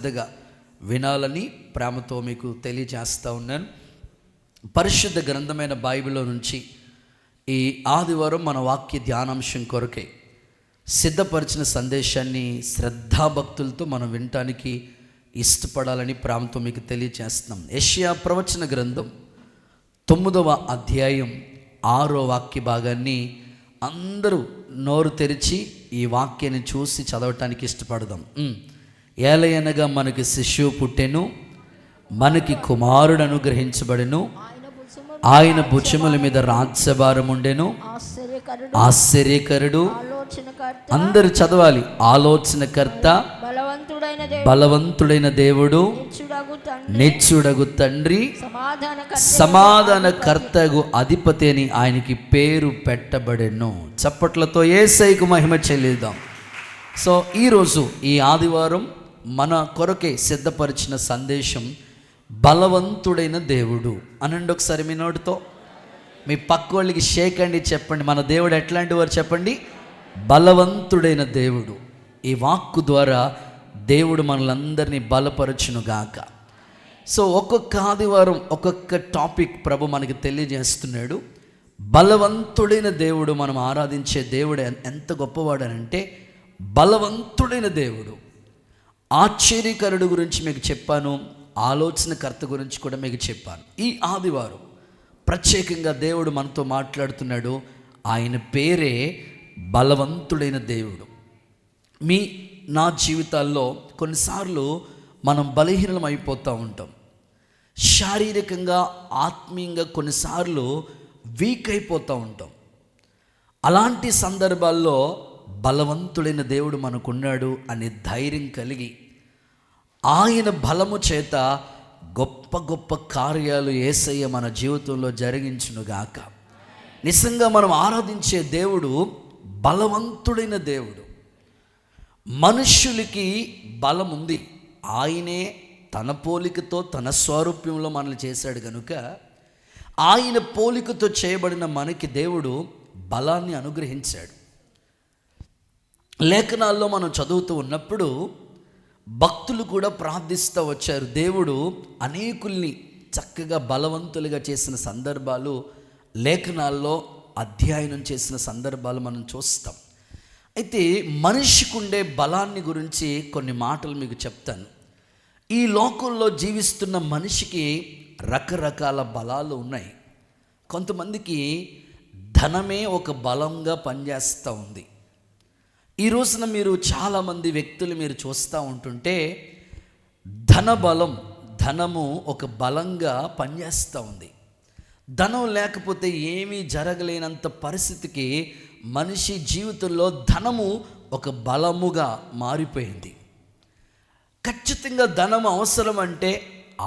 శ్రద్ధగా వినాలని ప్రేమతో మీకు తెలియజేస్తూ ఉన్నాను. పరిశుద్ధ గ్రంథమైన బైబిల్లో నుంచి ఈ ఆదివారం మన వాక్య ధ్యానాంశం కొరకే సిద్ధపరిచిన సందేశాన్ని శ్రద్ధాభక్తులతో మనం వినటానికి ఇష్టపడాలని ప్రేమతో మీకు తెలియజేస్తున్నాం. యెషయా ప్రవచన గ్రంథం 9వ అధ్యాయం 6వ వాక్య భాగాన్ని అందరూ నోరు తెరిచి ఈ వాక్యాన్ని చూసి చదవటానికి ఇష్టపడదాం. ఏలయనగా మనకి శిశువు పుట్టెను, మనకి కుమారుడు అనుగ్రహించబడెను, ఆయన భుజముల మీద రాజ్యభారం ఉండెను. ఆశ్చర్యకరుడు, అందరు చదవాలి. ఆలోచనకర్త, బలవంతుడైన దేవుడు, నిత్యుడగు తండ్రి, సమాధానకర్తగు అధిపతి అని ఆయనకి పేరు పెట్టబడెను. చప్పట్లతో యేసయ్యకు మహిమ చెల్లిద్దాం. సో ఈరోజు ఈ ఆదివారం మన కొరకే సిద్ధపరిచిన సందేశం బలవంతుడైన దేవుడు అనండి. ఒకసారి మీ నోటితో మీ పక్క వాళ్ళకి షేక్ అండి, చెప్పండి మన దేవుడు ఎట్లాంటి వారు చెప్పండి, బలవంతుడైన దేవుడు. ఈ వాక్కు ద్వారా దేవుడు మనలందరినీ బలపరచునుగాక. సో ఒక్కొక్క ఆదివారం ఒక్కొక్క టాపిక్ ప్రభు మనకి తెలియజేస్తున్నాడు. బలవంతుడైన దేవుడు, మనం ఆరాధించే దేవుడు ఎంత గొప్పవాడనంటే బలవంతుడైన దేవుడు. ఆశ్చర్యకరుడు గురించి మీకు చెప్పాను, ఆలోచనకర్త గురించి కూడా మీకు చెప్పాను. ఈ ఆదివారం ప్రత్యేకంగా దేవుడు మనతో మాట్లాడుతున్నాడు. ఆయన పేరే బలవంతుడైన దేవుడు. నా జీవితాల్లో కొన్నిసార్లు మనం బలహీనం అయిపోతూ ఉంటాం. శారీరకంగా, ఆత్మీయంగా కొన్నిసార్లు వీక్ అయిపోతూ ఉంటాం. అలాంటి సందర్భాల్లో బలవంతుడైన దేవుడు మనకున్నాడు అనే ధైర్యం కలిగి ఆయన బలము చేత గొప్ప గొప్ప కార్యాలు యేసయ్య మన జీవితంలో జరిగించునుగాక. నిజంగా మనం ఆరాధించే దేవుడు బలవంతుడైన దేవుడు. మనుష్యులకి బలం ఉంది. ఆయనే తన పోలికతో తన స్వరూప్యంలో మనల్ని చేశాడు కనుక ఆయన పోలికతో చేయబడిన మనకి దేవుడు బలాన్ని అనుగ్రహించాడు. లేఖనాల్లో మనం చదువుతూ ఉన్నప్పుడు భక్తులు కూడా ప్రార్థిస్తూ వచ్చారు. దేవుడు అనేకుల్ని చక్కగా బలవంతులుగా చేసిన సందర్భాలు లేఖనాల్లో అధ్యయనం చేసిన సందర్భాలు మనం చూస్తాం. అయితే మనిషికి ఉండే బలాన్ని గురించి కొన్ని మాటలు మీకు చెప్తాను. ఈ లోకంలో జీవిస్తున్న మనిషికి రకరకాల బలాలు ఉన్నాయి. కొంతమందికి ధనమే ఒక బలంగా పనిచేస్తూ ఉంది. ఈ రోజున మీరు చాలామంది వ్యక్తులు మీరు చూస్తూ ఉంటుంటే ధనము ఒక బలంగా పనిచేస్తూ ఉంది. ధనం లేకపోతే ఏమీ జరగలేనంత పరిస్థితికి మనిషి జీవితంలో ధనము ఒక బలముగా మారిపోయింది. ఖచ్చితంగా ధనం అవసరం అంటే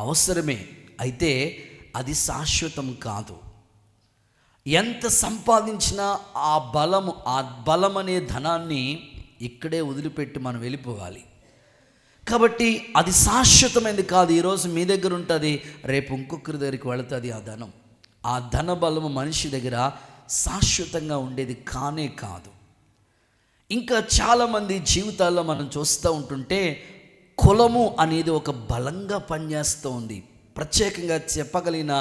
అవసరమే, అయితే అది శాశ్వతం కాదు. ఎంత సంపాదించినా ఆ బలం అనే ధనాన్ని ఇక్కడే వదిలిపెట్టి మనం వెళ్ళిపోవాలి. కాబట్టి అది శాశ్వతమైనది కాదు. ఈరోజు మీ దగ్గర ఉంటుంది, రేపు ఇంకొకరి దగ్గరికి వెళుతుంది ఆ ధనం. ఆ ధన బలము మనిషి దగ్గర శాశ్వతంగా ఉండేది కానే కాదు. ఇంకా చాలామంది జీవితాల్లో మనం చూస్తూ ఉంటుంటే కులము అనేది ఒక బలంగా పనిచేస్తూ ఉంది. ప్రత్యేకంగా చెప్పగలిగిన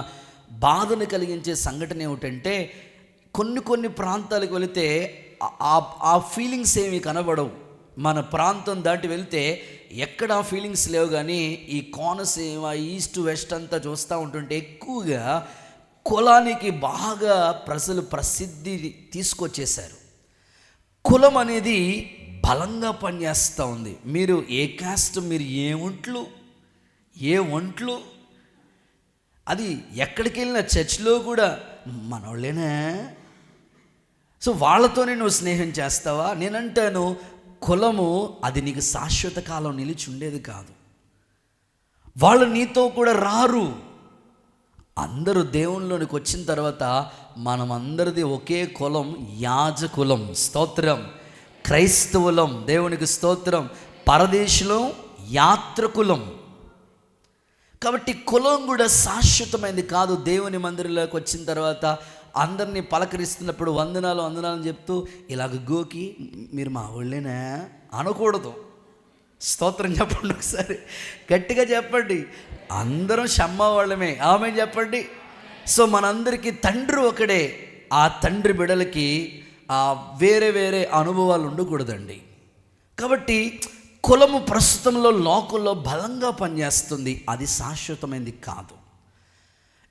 బాధను కలిగించే సంఘటన ఏమిటంటే కొన్ని ప్రాంతాలకు వెళితే ఆ ఫీలింగ్స్ ఏమి కనబడవు. మన ప్రాంతం దాటి వెళ్తే ఎక్కడ ఆ ఫీలింగ్స్ లేవు. కానీ ఈ కోనసీమ, ఈస్ట్, వెస్ట్ అంతా చూస్తూ ఉంటుంటే ఎక్కువగా కులానికి బాగా ప్రజలు ప్రసిద్ధి తీసుకొచ్చేశారు. కులం అనేది బలంగా పనిచేస్తూ ఉంది. మీరు ఏ కాస్ట్, మీరు ఏ ఒంట్లు అది ఎక్కడికి వెళ్ళినా చర్చ్లో కూడా మనోళ్ళేనా, సో వాళ్ళతోనే నువ్వు స్నేహం చేస్తావా? నేనంటాను కులము అది నీకు శాశ్వత కాలం నిలిచి ఉండేది కాదు. వాళ్ళు నీతో కూడా రారు. అందరూ దేవునిలోనికి వచ్చిన తర్వాత మనం అందరిది ఒకే కులం, యాజకులం. స్తోత్రం. క్రైస్తవులం, దేవునికి స్తోత్రం. పరదేశులం, యాత్రకులం. కాబట్టి కులం కూడా శాశ్వతమైనది కాదు. దేవుని మందిరంలోకి వచ్చిన తర్వాత అందరినీ పలకరిస్తున్నప్పుడు వందనాలు అని చెప్తూ ఇలాగ గోకి మీరు మా వాళ్ళేనా అనకూడదు. స్తోత్రం చెప్పండి ఒకసారి, గట్టిగా చెప్పండి. అందరం షమ్మ వాళ్ళమే, ఆమె చెప్పండి. సో మనందరికీ తండ్రి ఒకడే. ఆ తండ్రి బిడలకి వేరే వేరే అనుభవాలు ఉండకూడదండి. కాబట్టి కులము ప్రస్తుతంలో లోకంలో బలంగా పనిచేస్తుంది, అది శాశ్వతమైనది కాదు.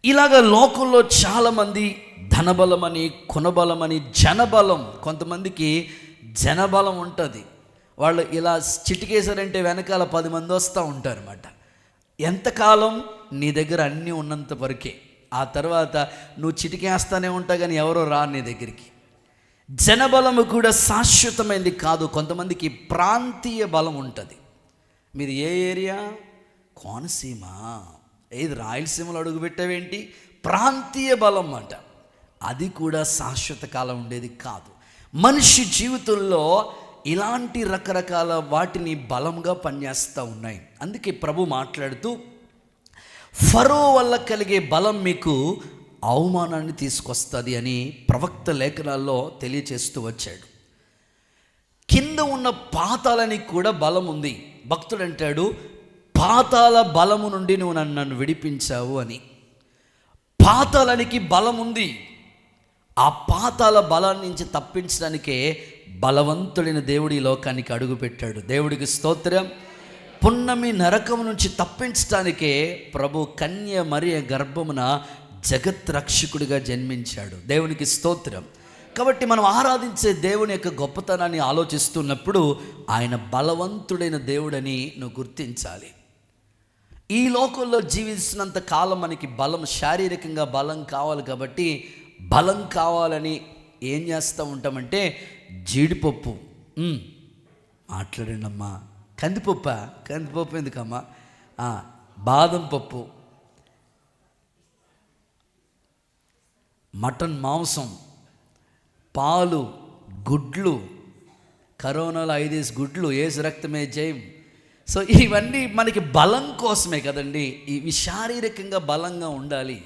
ఇలాగ లోకంలో చాలామంది ధనబలమని, కులబలమని, జనబలం, కొంతమందికి జనబలం ఉంటుంది. వాళ్ళు ఇలా చిటికేశారంటే వెనకాల 10 మంది వస్తూ ఉంటారన్నమాట. ఎంతకాలం నీ దగ్గర అన్నీ ఉన్నంత వరకే, ఆ తర్వాత నువ్వు చిటికేస్తానే ఉంటావు కానీ ఎవరో రా నీ దగ్గరికి. జనబలము కూడా శాశ్వతమైనది కాదు. కొంతమందికి ప్రాంతీయ బలం ఉంటుంది. మీరు ఏ ఏరియా? కోనసీమ, ఏది రాయలసీమలో అడుగుపెట్టావేంటి? ప్రాంతీయ బలం అంట. అది కూడా శాశ్వత కాలం ఉండేది కాదు. మనిషి జీవితంలో ఇలాంటి రకరకాల వాటిని బలంగా పనిచేస్తూ ఉన్నాయి. అందుకే ప్రభు మాట్లాడుతూ ఫరో వల్ల కలిగే బలం మీకు అవమానాన్ని తీసుకొస్తుంది అని ప్రవక్త లేఖనాల్లో తెలియచేస్తూ వచ్చాడు. కింద ఉన్న పాతాళానికి కూడా బలం ఉంది. భక్తుడు అంటాడు, పాతాళ బలము నుండి నువ్వు నన్ను విడిపించావు అని. పాతాళానికి బలం ఉంది. ఆ పాతాళ బలాన్ని నుంచి తప్పించడానికే బలవంతుడైన దేవుడి లోకానికి అడుగుపెట్టాడు. దేవుడికి స్తోత్రం. పున్నమి నరకం నుంచి తప్పించడానికే ప్రభు కన్య మరియ గర్భమున జగత్ రక్షకుడిగా జన్మించాడు. దేవునికి స్తోత్రం. కాబట్టి మనం ఆరాధించే దేవుని యొక్క గొప్పతనాన్ని ఆలోచిస్తున్నప్పుడు ఆయన బలవంతుడైన దేవుడని నువ్వు గుర్తించాలి. ఈ లోకంలో జీవిస్తున్నంత కాలం మనకి బలం, శారీరకంగా బలం కావాలి. కాబట్టి బలం కావాలని ఏం చేస్తూ ఉంటామంటే జీడిపప్పు, మాట్లాడండి అమ్మా, కందిపప్పు ఎందుకమ్మా, బాదం పప్పు, మటన్ మాంసం, పాలు, గుడ్లు, కరోనాలో 5 గుడ్లు, ఏసు రక్తమే జయం. సో ఇవన్నీ మనకి బలం కోసమే కదండి. ఇవి శారీరకంగా బలంగా ఉండాలి,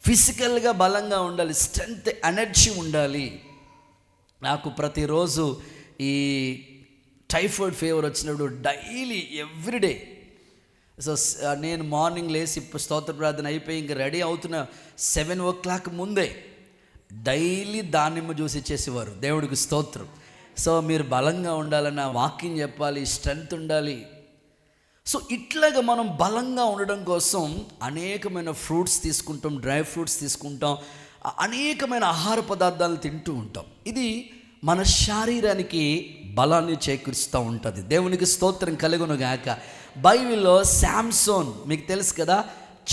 ఫిజికల్గా బలంగా ఉండాలి, స్ట్రెంగ్త్, ఎనర్జీ ఉండాలి. నాకు ప్రతిరోజు ఈ టైఫాయిడ్ ఫీవర్ వచ్చినప్పుడు డైలీ ఎవ్రీడే, సో నేను మార్నింగ్ లేసి ఇప్పుడు స్తోత్ర ప్రార్థన అయిపోయి ఇంక రెడీ అవుతున్న 7 o'clock ముందే డైలీ దానిమ్మ జ్యూస్ ఇచ్చేసేవారు. దేవుడికి స్తోత్రం. సో మీరు బలంగా ఉండాలన్న వాక్యం చెప్పాలి, స్ట్రెంగ్త్ ఉండాలి. సో ఇట్లాగా మనం బలంగా ఉండడం కోసం అనేకమైన ఫ్రూట్స్ తీసుకుంటాం, డ్రై ఫ్రూట్స్ తీసుకుంటాం, అనేకమైన ఆహార పదార్థాలు తింటూ ఉంటాం. ఇది మన శరీరానికి బలాన్ని చేకూరుస్తూ ఉంటుంది. దేవునికి స్తోత్రం కలుగును గాక. బైబిల్లో శాంసోన్ మీకు తెలుసు కదా,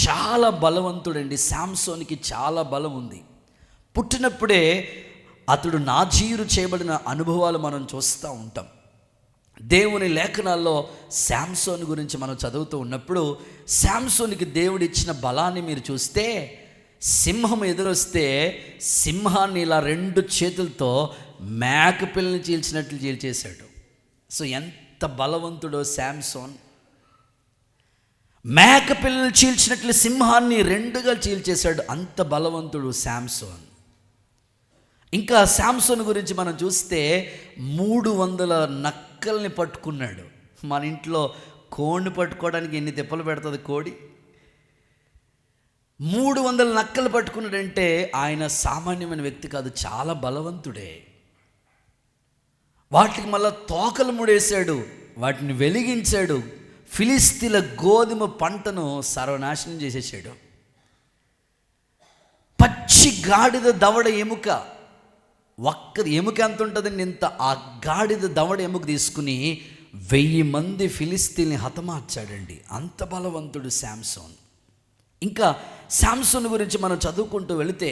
చాలా బలవంతుడండి. శాంసోన్కి చాలా బలం ఉంది. పుట్టినప్పుడే అతడు నాజీరు చేయబడిన అనుభవాలు మనం చూస్తూ ఉంటాం. దేవుని లేఖనాల్లో శాంసోన్ గురించి మనం చదువుతూ ఉన్నప్పుడు శాంసోన్కి దేవుడు ఇచ్చిన బలాన్ని మీరు చూస్తే, సింహం ఎదురొస్తే సింహాన్ని ఇలా 2 చేతులతో మేకపిల్లని చీల్చినట్లు చీల్చేశాడు. సో ఎంత బలవంతుడో శాంసోన్. మేకపిల్లని చీల్చినట్లు సింహాన్ని 2గా చీల్చేశాడు. అంత బలవంతుడు శాంసోన్. ఇంకా శాంసోన్ గురించి మనం చూస్తే 300 నక్కల్ని పట్టుకున్నాడు. మన ఇంట్లో కోడిని పట్టుకోవడానికి ఎన్ని తిప్పలు పెడుతుంది కోడి. 300 నక్కలు పట్టుకున్నాడంటే ఆయన సామాన్యమైన వ్యక్తి కాదు, చాలా బలవంతుడే. వాటికి మళ్ళా తోకలు ముడేశాడు, వాటిని వెలిగించాడు. ఫిలిస్తీన్ల గోధుమ పంటను సర్వనాశనం చేసేసాడు. పచ్చి గాడిద దవడ ఎముక, ఒక్క ఎముక ఎంత ఉంటుందండి ఇంత, ఆ గాడిద దవడ ఎముక తీసుకుని 1000 మంది ఫిలిస్తీన్ని హతమార్చాడండి. అంత బలవంతుడు శాంసోన్. ఇంకా శాంసోన్ గురించి మనం చదువుకుంటూ వెళితే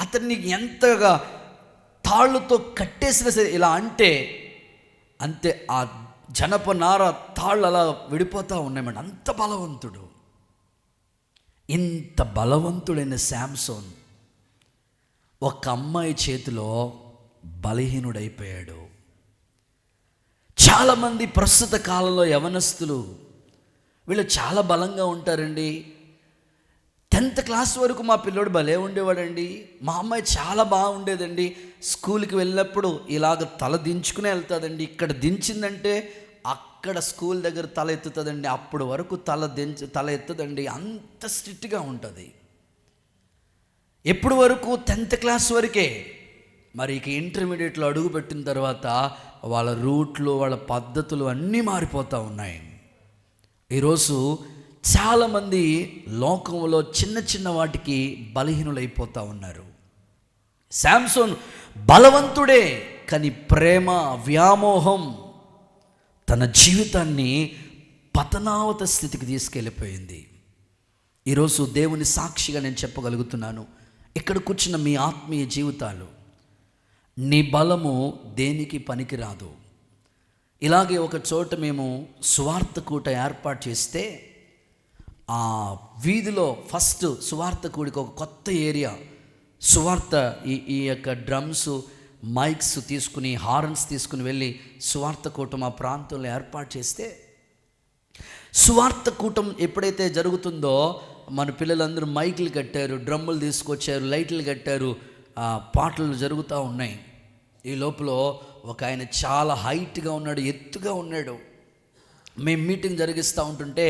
అతన్ని ఎంతగా తాళ్ళతో కట్టేసినా సరే ఇలా అంటే అంతే ఆ జనపనార తాళ్ళు అలా విడిపోతూ ఉన్నాయన్నమాట. అంత బలవంతుడు. ఇంత బలవంతుడైన శాంసోన్ ఒక అమ్మాయి చేతిలో బలహీనుడైపోయాడు. చాలామంది ప్రస్తుత కాలంలో యవనస్తులు వీళ్ళు చాలా బలంగా ఉంటారండి. 10th క్లాస్ వరకు మా పిల్లోడు భలే ఉండేవాడండి, మా అమ్మాయి చాలా బాగుండేదండి. స్కూల్కి వెళ్ళినప్పుడు ఇలాగ తల దించుకునే వెళ్తుందండి, ఇక్కడ దించిందంటే అక్కడ స్కూల్ దగ్గర తల ఎత్తుతుందండి, అప్పటి వరకు తల ఎత్తదండి, అంత స్ట్రిక్ట్గా ఉంటుంది. ఎప్పటి వరకు 10th క్లాస్ వరకే. మరి ఇక ఇంటర్మీడియట్లో అడుగుపెట్టిన తర్వాత వాళ్ళ రూట్లు, వాళ్ళ పద్ధతులు అన్నీ మారిపోతూ ఉన్నాయి. ఈరోజు చాలామంది లోకంలో చిన్న చిన్న వాటికి బలహీనులైపోతూ ఉన్నారు. శాంసోన్ బలవంతుడే, కానీ ప్రేమ వ్యామోహం తన జీవితాన్ని పతనావత స్థితికి తీసుకెళ్ళిపోయింది. ఈరోజు దేవుని సాక్షిగా నేను చెప్పగలుగుతున్నాను, ఇక్కడ కూర్చున్న మీ ఆత్మీయ జీవితాలు, నీ బలము దేనికి పనికిరాదు. ఇలాగే ఒక చోట మేము సువార్త కూట ఏర్పాటు చేస్తే, ఆ వీధిలో ఫస్ట్ సువార్త కూడికి ఒక కొత్త ఏరియా, సువార్త ఈ యొక్క డ్రమ్స్, మైక్స్ తీసుకుని, హార్న్స్ తీసుకుని వెళ్ళి సువార్త కూటం ఆ ప్రాంతంలో ఏర్పాటు చేస్తే, సువార్త కూటం ఎప్పుడైతే జరుగుతుందో మన పిల్లలందరూ మైకులు కట్టారు, డ్రమ్ములు తీసుకొచ్చారు, లైట్లు కట్టారు, పాటలు జరుగుతూ ఉన్నాయి. ఈ లోపల ఒక ఆయన చాలా హైట్గా ఉన్నాడు, ఎత్తుగా ఉన్నాడు. మేము మీటింగ్ జరిగిస్తూ ఉంటుంటే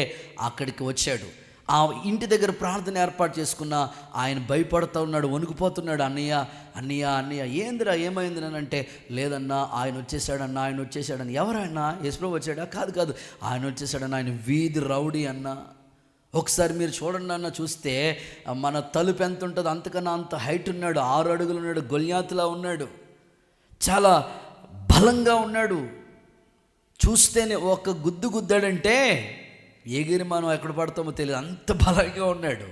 అక్కడికి వచ్చాడు. ఆ ఇంటి దగ్గర ప్రార్థన ఏర్పాటు చేసుకున్న ఆయన భయపడుతూ ఉన్నాడు, వణుకుపోతున్నాడు. అన్నయ్య అన్నయ్య అన్నయ్య ఏందిరా ఏమైంది అని అంటే, లేదన్నా ఆయన వచ్చేసాడన్నా, ఆయన వచ్చేసాడని. ఎవరైనా యేసుప్రభు వచ్చాడా? కాదు ఆయన వచ్చేసాడన్న, ఆయన వీధి రౌడీ అన్న. ఒకసారి మీరు చూడండి అన్న, చూస్తే మన తలుపు ఎంత ఉంటుందో అంతకన్నా అంత హైట్ ఉన్నాడు, 6 అడుగులు ఉన్నాడు, గొల్యాతులా ఉన్నాడు, చాలా బలంగా ఉన్నాడు. చూస్తేనే ఒక గుద్దాడంటే ఎగిరి మనం ఎక్కడ పడతామో తెలియదు, అంత బలంగా ఉన్నాడు.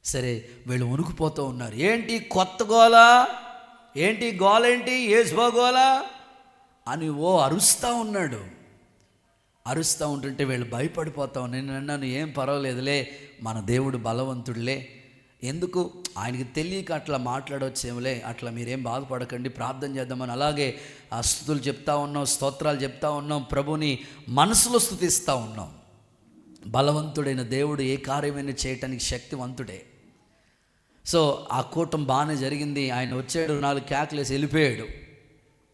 సరే వీళ్ళు వణుకుపోతూ ఉన్నారు. ఏంటి కొత్త గోల, ఏంటి గోలేంటి, యేసుబా గోల అని అరుస్తూ ఉన్నాడు. అరుస్తూ ఉంటుంటే వీళ్ళు భయపడిపోతాం. నేను అన్నాను, ఏం పర్వాలేదులే, మన దేవుడు బలవంతుడులే, ఎందుకు ఆయనకి తెలియక అట్లా మాట్లాడవచ్చేమోలే, అట్లా మీరేం బాధపడకండి, ప్రార్థన చేద్దామని అలాగే ఆ స్తుతులు చెప్తా ఉన్నాం, స్తోత్రాలు చెప్తా ఉన్నాం, ప్రభుని మనసులో స్తుతిస్తూ ఉన్నాం. బలవంతుడైన దేవుడు ఏ కార్యమైనా చేయటానికి శక్తివంతుడే. సో ఆ కూటం బాగానే జరిగింది. ఆయన వచ్చాడు, 4 కేకలేసి వెళ్ళిపోయాడు.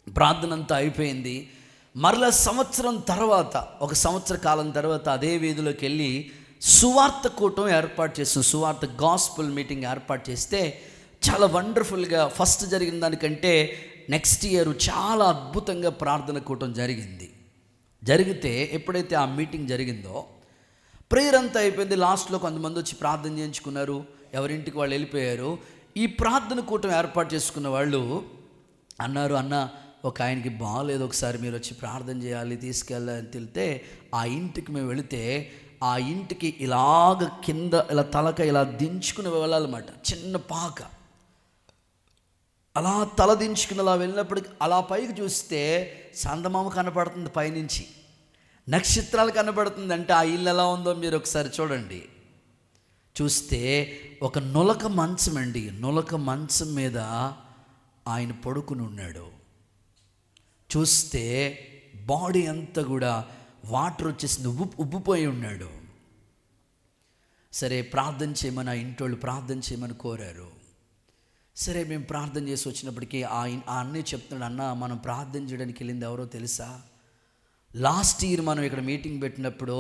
ప్రార్థన అంతా అయిపోయింది. మరలా సంవత్సరం తర్వాత, ఒక సంవత్సర కాలం తర్వాత అదే వీధిలోకి వెళ్ళి సువార్త కూటం ఏర్పాటు చేస్తాం. సువార్త గాస్పుల్ మీటింగ్ ఏర్పాటు చేస్తే చాలా వండర్ఫుల్గా ఫస్ట్ జరిగిన దానికంటే నెక్స్ట్ ఇయర్ చాలా అద్భుతంగా ప్రార్థన కూటం జరిగితే ఎప్పుడైతే ఆ మీటింగ్ జరిగిందో ప్రేయర్ అంతా అయిపోయింది. లాస్ట్లో కొంతమంది వచ్చి ప్రార్థన చేయించుకున్నారు, ఎవరింటికి వాళ్ళు వెళ్ళిపోయారు. ఈ ప్రార్థన కూటం ఏర్పాటు చేసుకున్న వాళ్ళు అన్నారు, అన్న ఒక ఆయనకి బాగాలేదు, ఒకసారి మీరు వచ్చి ప్రార్థన చేయాలి, తీసుకెళ్ళాలని తెలితే ఆ ఇంటికి మేము వెళితే ఆ ఇంటికి ఇలాగ కింద ఇలా తలక ఇలా దించుకుని వెళ్ళాలన్నమాట. చిన్న పాక అలా తల దించుకుని అలా వెళ్ళినప్పటికి అలా పైకి చూస్తే చందమామ కనపడుతుంది, పైనుంచి నక్షత్రాలు కనపడుతుంది. అంటే ఆ ఇల్లు ఎలా ఉందో మీరు ఒకసారి చూడండి. చూస్తే ఒక నులక మంచం అండి, నులక మంచం మీద ఆయన పడుకుని ఉన్నాడు. చూస్తే బాడీ అంతా కూడా వాటర్ వచ్చేసింది, ఉబ్బిపోయి ఉన్నాడు. సరే ప్రార్థన చేయమని ఆ ఇంటోళ్ళు ప్రార్థన చేయమని కోరారు. సరే మేము ప్రార్థన చేసి వచ్చినప్పటికీ ఆ అన్నయ్య చెప్తున్నాడు, అన్న మనం ప్రార్థన చేయడానికి వెళ్ళింది ఎవరో తెలుసా? లాస్ట్ ఇయర్ మనం ఇక్కడ మీటింగ్ పెట్టినప్పుడు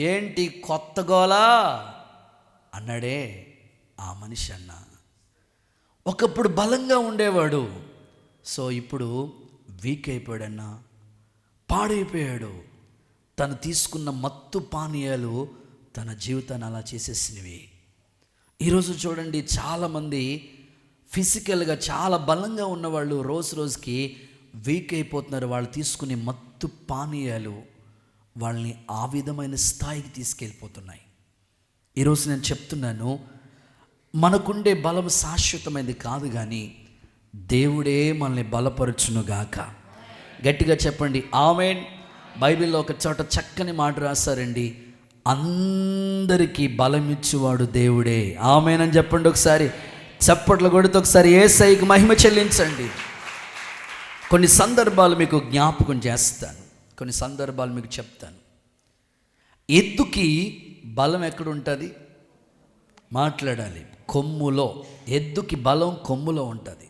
ఏంటి కొత్త గోలా అన్నాడే ఆ మనిషి అన్న. ఒకప్పుడు బలంగా ఉండేవాడు, సో ఇప్పుడు వీక్ అయిపోయాడన్నా, పాడైపోయాడు. తను తీసుకున్న మత్తు పానీయాలు తన జీవితాన్ని అలా చేసేసినవి. ఈరోజు చూడండి, చాలామంది ఫిజికల్గా చాలా బలంగా ఉన్నవాళ్ళు రోజుకి వీక్ అయిపోతున్నారు. వాళ్ళు తీసుకునే మత్తు పానీయాలు వాళ్ళని ఆ విధమైన స్థాయికి తీసుకెళ్ళిపోతున్నాయి. ఈరోజు నేను చెప్తున్నాను, మనకుండే బలం శాశ్వతమైనది కాదు, కానీ దేవుడే మనల్ని బలపరచునుగాక. గట్టిగా చెప్పండి ఆమేన్. బైబిల్లో ఒక చోట చక్కని మాట రాశారండి, అందరికీ బలమిచ్చువాడు దేవుడే. ఆమేన్ అని చెప్పండి ఒకసారి, చప్పట్లు కొడితే ఒకసారి యేసయ్యకి మహిమ చెల్లించండి. కొన్ని సందర్భాలు మీకు జ్ఞాపకం చేస్తాను, కొన్ని సందర్భాలు మీకు చెప్తాను. ఎద్దుకి బలం ఎక్కడుంటుంది? మాట్లాడాలి, కొమ్ములో. ఎద్దుకి బలం కొమ్ములో ఉంటుంది.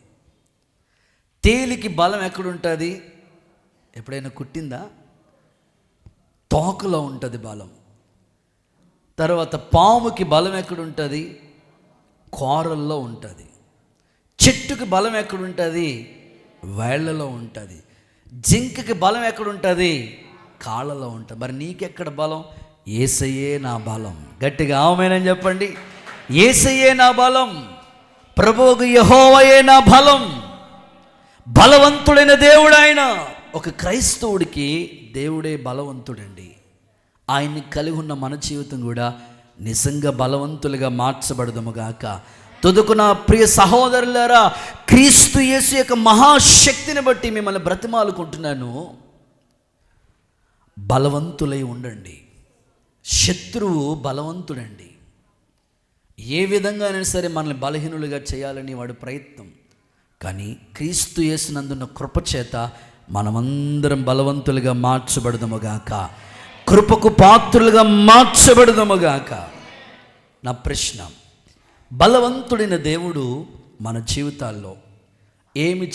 తేలికి బలం ఎక్కడుంటుంది? ఎప్పుడైనా కుట్టిందా? తోకలో ఉంటుంది బలం. తర్వాత పాముకి బలం ఎక్కడుంటుంది? కోరల్లో ఉంటుంది. చెట్టుకి బలం ఎక్కడుంటుంది? వేళ్లలో ఉంటుంది. జింకకి బలం ఎక్కడుంటుంది? కాళ్ళలో ఉంటుంది. మరి నీకెక్కడ బలం? యేసయ్యే నా బలం. గట్టిగా ఆమేనని చెప్పండి. యేసయ్యే నా బలం, ప్రభువు యెహోవాయే నా బలం. బలవంతుడైన దేవుడు ఆయన. ఒక క్రైస్తవుడికి దేవుడే బలవంతుడండి. ఆయన్ని కలిగి ఉన్న మన జీవితం కూడా నిజంగా బలవంతులుగా మార్చబడదుముగాక. తుదకు నా ప్రియ సహోదరులారా, క్రీస్తు యేసు యొక్క మహాశక్తిని బట్టి మిమ్మల్ని బ్రతిమాలుకుంటున్నాను, బలవంతులై ఉండండి. శత్రువు బలవంతుడండి. ఏ విధంగా అయినా సరే మనల్ని బలహీనులుగా చేయాలని వాడి ప్రయత్నం. కానీ క్రీస్తు యేసునందున్న కృపచేత మనమందరం బలవంతులుగా మార్చబడదుముగాక, కృపకు పాత్రులుగా మార్చబడదుముగాక. నా ప్రశ్న, బలవంతుడైన దేవుడు మన జీవితాల్లో ఏమి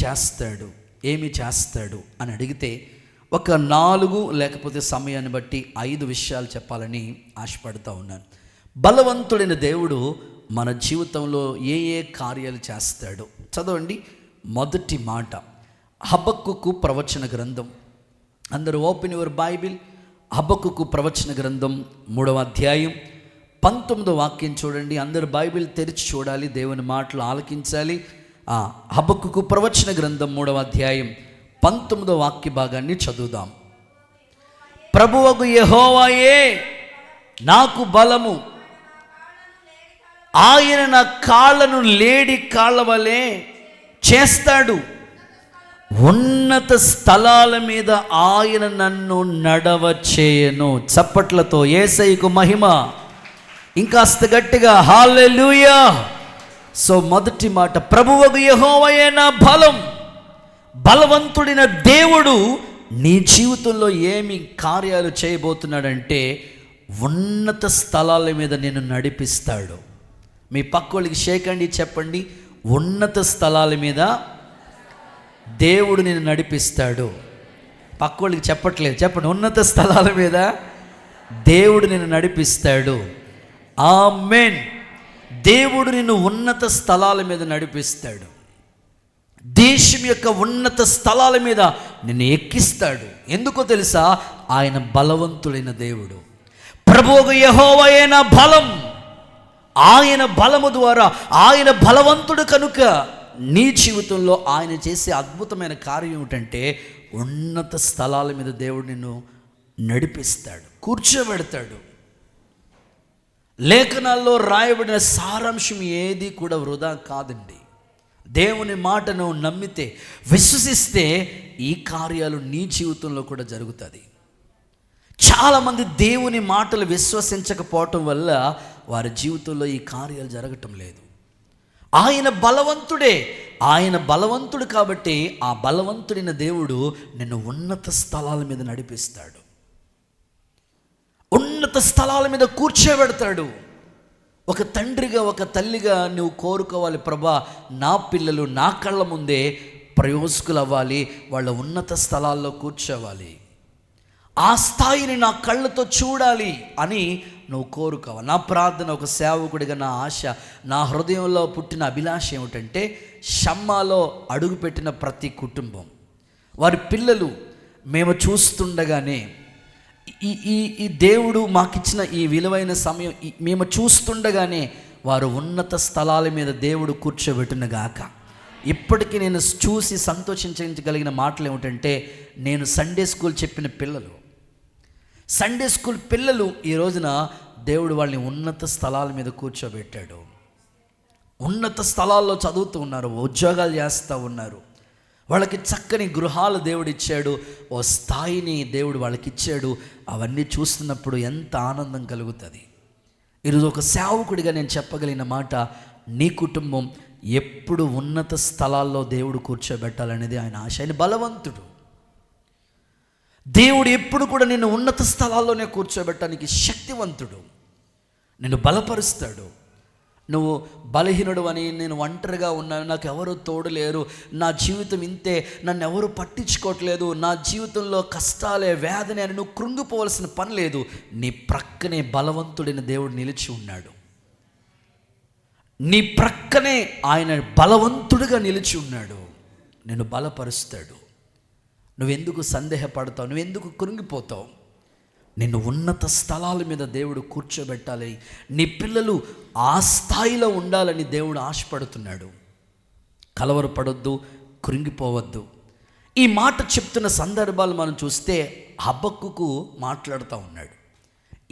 చేస్తాడు అని అడిగితే ఒక 4 లేకపోతే సమయాన్ని బట్టి 5 విషయాలు చెప్పాలని ఆశపడుతూ ఉన్నాను. బలవంతుడైన దేవుడు మన జీవితంలో ఏ కార్యాలు చేస్తాడు చదవండి. మొదటి మాట, హబక్కుకు ప్రవచన గ్రంథం. అందరూ ఓపెన్ యువర్ బైబిల్. హబక్కుకు ప్రవచన గ్రంథం 3వ అధ్యాయం 19వ వాక్యం చూడండి. అందరూ బైబిల్ తెరిచి చూడాలి, దేవుని మాటలు ఆలకించాలి. హబక్కుకు ప్రవచన గ్రంథం 3వ అధ్యాయం 19వ వాక్య భాగాన్ని చదువుదాం. ప్రభువగు యెహోవాయే నాకు బలము, ఆయన నా కాళ్ళను లేడి కాళ్ళ వలె చేస్తాడు, ఉన్నత స్థలాల మీద ఆయన నన్ను నడవ చేయను. చప్పట్లతో యేసయ్యకు మహిమ. ఇంకాస్త గట్టిగా హల్లెలూయా. సో మొదటి మాట, ప్రభువగు యెహోవాయే నా బలం. బలవంతుడైన దేవుడు నీ జీవితంలో ఏమి కార్యాలు చేయబోతున్నాడంటే ఉన్నత స్థలాల మీద నేను నడిపిస్తాడు. మీ పక్కోళ్ళకి షేకండి, చెప్పండి, ఉన్నత స్థలాల మీద దేవుడు నేను నడిపిస్తాడు. పక్కోళ్ళకి చెప్పట్లేదు, చెప్పండి, ఉన్నత స్థలాల మీద దేవుడు నేను నడిపిస్తాడు. ఆమేన్. దేవుడు నిన్ను ఉన్నత స్థలాల మీద నడిపిస్తాడు. దేశం యొక్క ఉన్నత స్థలాల మీద నిన్ను ఎక్కిస్తాడు. ఎందుకో తెలుసా? ఆయన బలవంతుడైన దేవుడు. ప్రభువు యెహోవాయే నా బలం. ఆయన బలము ద్వారా, ఆయన బలవంతుడు కనుక నీ జీవితంలో ఆయన చేసే అద్భుతమైన కార్యం ఏమిటంటే ఉన్నత స్థలాల మీద దేవుడు నిన్ను నడిపిస్తాడు, కూర్చోబెడతాడు. లేఖనాల్లో రాయబడిన సారాంశం ఏది కూడా వృధా కాదండి. దేవుని మాటను నమ్మితే, విశ్వసిస్తే ఈ కార్యాలు నీ జీవితంలో కూడా జరుగుతుంది. చాలామంది దేవుని మాటలు విశ్వసించకపోవటం వల్ల వారి జీవితంలో ఈ కార్యాలు జరగటం లేదు. ఆయన బలవంతుడే, ఆయన బలవంతుడు కాబట్టి ఆ బలవంతుడైన దేవుడు నిన్ను ఉన్నత స్థలాల మీద నడిపిస్తాడు, ఉన్నత స్థలాల మీద కూర్చోబెడతాడు. ఒక తండ్రిగా, ఒక తల్లిగా నువ్వు కోరుకోవాలి, ప్రభా నా పిల్లలు నా కళ్ళ ముందే ప్రయోజకులు అవ్వాలి, వాళ్ళ ఉన్నత స్థలాల్లో కూర్చోవాలి, ఆ స్థాయిని నా కళ్ళతో చూడాలి అని నువ్వు కోరుకోవాలి. నా ప్రార్థన, ఒక సేవకుడిగా నా ఆశ, నా హృదయంలో పుట్టిన అభిలాష ఏమిటంటే షమ్మాలో అడుగుపెట్టిన ప్రతి కుటుంబం, వారి పిల్లలు మేము చూస్తుండగానే ఈ దేవుడు మాకిచ్చిన ఈ విలువైన సమయం మేము చూస్తుండగానే వారు ఉన్నత స్థలాల మీద దేవుడు కూర్చోబెట్టునుగాక. ఇప్పటికీ నేను చూసి సంతోషించగలిగిన మాటలు ఏమిటంటే, నేను సండే స్కూల్ చెప్పిన పిల్లలు, సండే స్కూల్ పిల్లలు ఈ రోజున దేవుడు వాళ్ళని ఉన్నత స్థలాల మీద కూర్చోబెట్టాడు. ఉన్నత స్థలాల్లో చదువుతూ ఉన్నారు, ఉద్యోగాలు చేస్తూ ఉన్నారు, వాళ్ళకి చక్కని గృహాలు దేవుడు ఇచ్చాడు, ఓ స్థాయిని దేవుడు వాళ్ళకి ఇచ్చాడు. అవన్నీ చూస్తున్నప్పుడు ఎంత ఆనందం కలుగుతుంది. ఈరోజు ఒక సేవకుడిగా నేను చెప్పగలిగిన మాట, నీ కుటుంబం ఎప్పుడు ఉన్నత స్థలాల్లో దేవుడు కూర్చోబెట్టాలనేది ఆయన ఆశ. ఆయన బలవంతుడు. దేవుడు ఎప్పుడు కూడా నిన్ను ఉన్నత స్థలాల్లోనే కూర్చోబెట్టడానికి శక్తివంతుడు. నిన్ను బలపరుస్తాడు. నువ్వు బలహీనుడు అని, నేను ఒంటరిగా ఉన్నాను, నాకు ఎవరు తోడు లేరు, నా జీవితం ఇంతే, నన్ను ఎవరు పట్టించుకోవట్లేదు, నా జీవితంలో కష్టాలే వేదనే అని నువ్వు కృంగిపోవలసిన పని లేదు. నీ ప్రక్కనే బలవంతుడైన దేవుడు నిలిచి ఉన్నాడు. నీ ప్రక్కనే ఆయన బలవంతుడిగా నిలిచి ఉన్నాడు. నిన్ను బలపరుస్తాడు. నువ్వెందుకు సందేహపడతావు? నువ్వెందుకు కృంగిపోతావు? నిన్ను ఉన్నత స్థలాల మీద దేవుడు కూర్చోబెట్టాలి. నీ పిల్లలు ఆ స్థాయిలో ఉండాలని దేవుడు ఆశపడుతున్నాడు. కలవరపడొద్దు, కృంగిపోవద్దు. ఈ మాట చెప్తున్న సందర్భాలు మనం చూస్తే హబక్కుకు మాట్లాడుతూ ఉన్నాడు.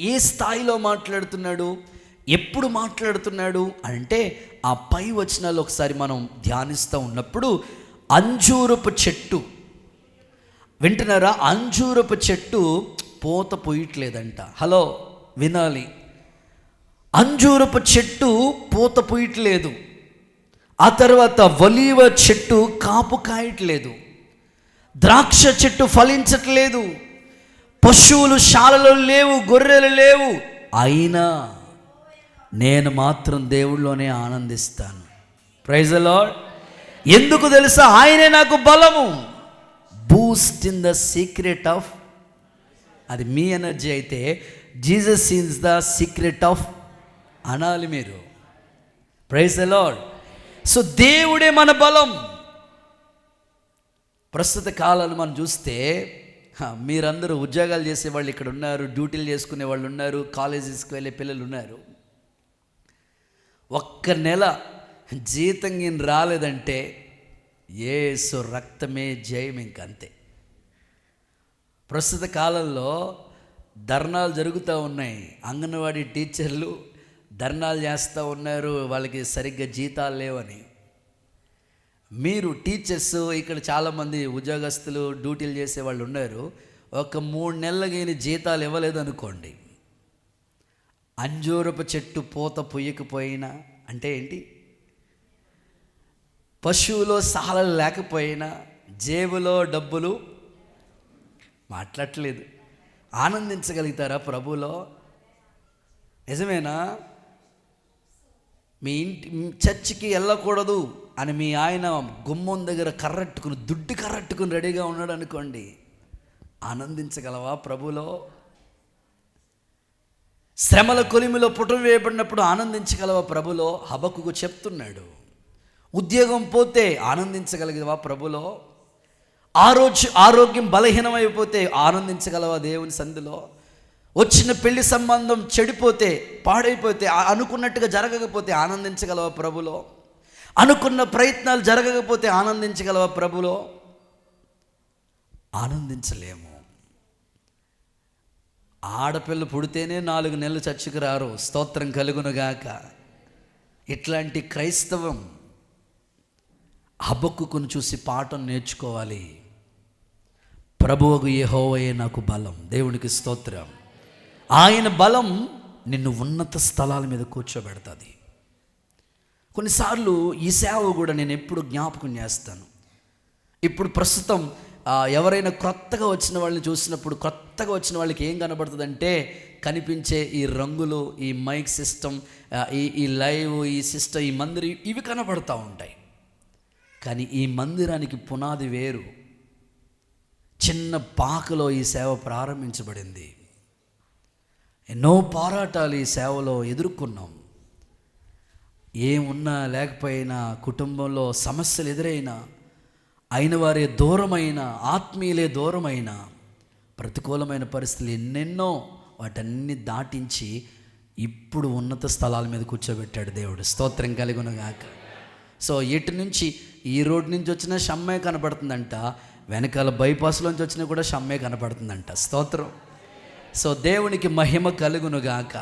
ఏ స్థాయిలో మాట్లాడుతున్నాడు, ఎప్పుడు మాట్లాడుతున్నాడు అంటే ఆ పై వచనాలు ఒకసారి మనం ధ్యానిస్తూ ఉన్నప్పుడు, అంజూరపు చెట్టు, వింటున్నారా? అంజూరపు చెట్టు పూత పోయట్లేదంట. హలో, వినాలి. అంజూరపు చెట్టు పూత పోయట్లేదు. ఆ తర్వాత ఒలీవ చెట్టు కాపు కాయట్లేదు. ద్రాక్ష చెట్టు ఫలించట్లేదు. పశువులు శాలలో లేవు, గొర్రెలు లేవు. అయినా నేను మాత్రం దేవుళ్ళలోనే ఆనందిస్తాను. Praise the Lord. ఎందుకు తెలుసా? ఆయనే నాకు బలము. Boost in the secret of, అది మీ ఎనర్జీ అయితే Jesus is the secret of అనాలి మీరు. Praise the lord. సో దేవుడే మన బలం. ప్రస్తుత కాలాన్ని మనం చూస్తే మీరందరూ ఉద్యోగాలు చేసే వాళ్ళు ఇక్కడ ఉన్నారు, డ్యూటీలు చేసుకునే వాళ్ళు ఉన్నారు, కాలేజెస్కి వెళ్ళే పిల్లలు ఉన్నారు. ఒక్క నెల జీతం రాలేదంటే యేసు రక్తమే జయం, ఇంకంతే. ప్రస్తుత కాలంలో ధర్నాలు జరుగుతూ ఉన్నాయి. అంగన్వాడీ టీచర్లు ధర్నాలు చేస్తూ ఉన్నారు, వాళ్ళకి సరిగ్గా జీతాలు లేవని. మీరు టీచర్స్, ఇక్కడ చాలామంది ఉద్యోగస్తులు డ్యూటీలు చేసే వాళ్ళు ఉన్నారు. ఒక 3 నెలలకి జీతాలు ఇవ్వలేదు అనుకోండి, అంజూరపు చెట్టు పూత పొయ్యకపోయినా అంటే ఏంటి, పశువులో సాలలు లేకపోయినా, జేబులో డబ్బులు మాట్లాడట్లేదు, ఆనందించగలుగుతారా ప్రభులో? నిజమేనా? మీ ఇంటి చర్చికి వెళ్ళకూడదు అని మీ ఆయన గుమ్మం దగ్గర కర్రట్టుకుని, దుడ్డు కర్రట్టుకుని రెడీగా ఉన్నాడు అనుకోండి, ఆనందించగలవా ప్రభులో? శ్రమల కొలిమిలో పుటం వేయబడినప్పుడు ఆనందించగలవా ప్రభులో? హబక్కుకు చెప్తున్నాడు. ఉద్యోగం పోతే ఆనందించగలిగవా ప్రభులో? ఆరోగ్యం బలహీనమైపోతే ఆనందించగలవా దేవుని సంధిలో? వచ్చిన పెళ్లి సంబంధం చెడిపోతే, పాడైపోతే, అనుకున్నట్టుగా జరగకపోతే ఆనందించగలవా ప్రభులో? అనుకున్న ప్రయత్నాలు జరగకపోతే ఆనందించగలవా ప్రభులో? ఆనందించలేము. ఆడపిల్ల పుడితేనే 4 నెలలు చర్చికి రారు, స్తోత్రం కలుగునుగాక. ఇట్లాంటి క్రైస్తవం హబక్కుకును చూసి పాఠం నేర్చుకోవాలి. ప్రభువుకు యెహోవాయే నాకు బలం. దేవునికి స్తోత్రం. ఆయన బలం నిన్ను ఉన్నత స్థలాల మీద కూర్చోబెడతాది. కొన్నిసార్లు ఈ సేవ కూడా నేను ఎప్పుడు జ్ఞాపకం చేస్తాను. ఇప్పుడు ప్రస్తుతం ఎవరైనా కొత్తగా వచ్చిన వాళ్ళని చూసినప్పుడు, కొత్తగా వచ్చిన వాళ్ళకి ఏం కనబడుతుందంటే, కనిపించే ఈ రంగులు, ఈ మైక్ సిస్టమ్, ఈ లైవ్, ఈ సిస్టమ్, ఈ మందిరం, ఇవి కనబడుతూ ఉంటాయి. కానీ ఈ మందిరానికి పునాది వేరు. చిన్న పాకలో ఈ సేవ ప్రారంభించబడింది. ఎన్నో పోరాటాలు ఈ సేవలో ఎదుర్కొన్నాం. ఏమున్నా లేకపోయినా, కుటుంబంలో సమస్యలు ఎదురైనా, అయిన వారే దూరమైన, ఆత్మీయులే దూరమైన, ప్రతికూలమైన పరిస్థితులు ఎన్నెన్నో, వాటన్ని దాటించి ఇప్పుడు ఉన్నత స్థలాల మీద కూర్చోబెట్టాడు దేవుడు. స్తోత్రం కలుగునుగాక. సో ఎటు నుంచి, ఈ రోడ్డు నుంచి వచ్చినా షమ్మే కనపడుతుందంట, వెనకాల బైపాస్లోంచి వచ్చినా కూడా షమ్మే కనపడుతుందంట. స్తోత్రం. సో దేవునికి మహిమ కలుగునుగాక.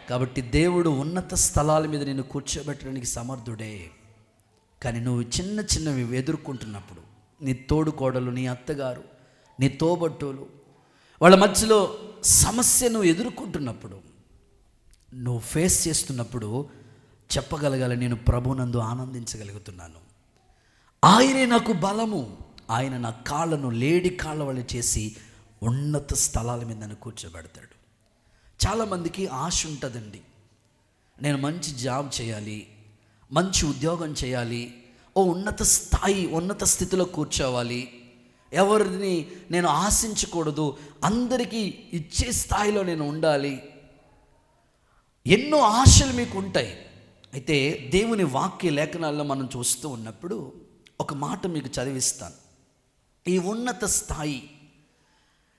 కాబట్టి దేవుడు ఉన్నత స్థలాల మీద నిన్ను కూర్చోబెట్టడానికి సమర్థుడే. కానీ నువ్వు చిన్నవి ఎదుర్కొంటున్నప్పుడు, నీ తోడుకోడలు, నీ అత్తగారు, నీ తోబట్టులు, వాళ్ళ మధ్యలో సమస్య నువ్వు ఎదుర్కొంటున్నప్పుడు, నువ్వు ఫేస్ చేస్తున్నప్పుడు చెప్పగలగాలి, నేను ప్రభునందు ఆనందించగలుగుతున్నాను. ఆయనే నాకు బలము. ఆయన నా కాళ్ళను లేడి కాళ్ళ వల్ల చేసి ఉన్నత స్థలాల మీద నన్ను కూర్చోబెడతాడు. చాలామందికి ఆశ ఉంటుందండి, నేను మంచి జాబ్ చేయాలి, మంచి ఉద్యోగం చేయాలి, ఓ ఉన్నత స్థితిలో కూర్చోవాలి, ఎవరిని నేను ఆశించకూడదు, అందరికీ ఇచ్చే స్థాయిలో నేను ఉండాలి. ఎన్నో ఆశలు మీకు ఉంటాయి. అయితే దేవుని వాక్య లేఖనాల్లో మనం చూస్తూ ఉన్నప్పుడు ఒక మాట మీకు చదివిస్తాను. ఈ ఉన్నత స్థాయి,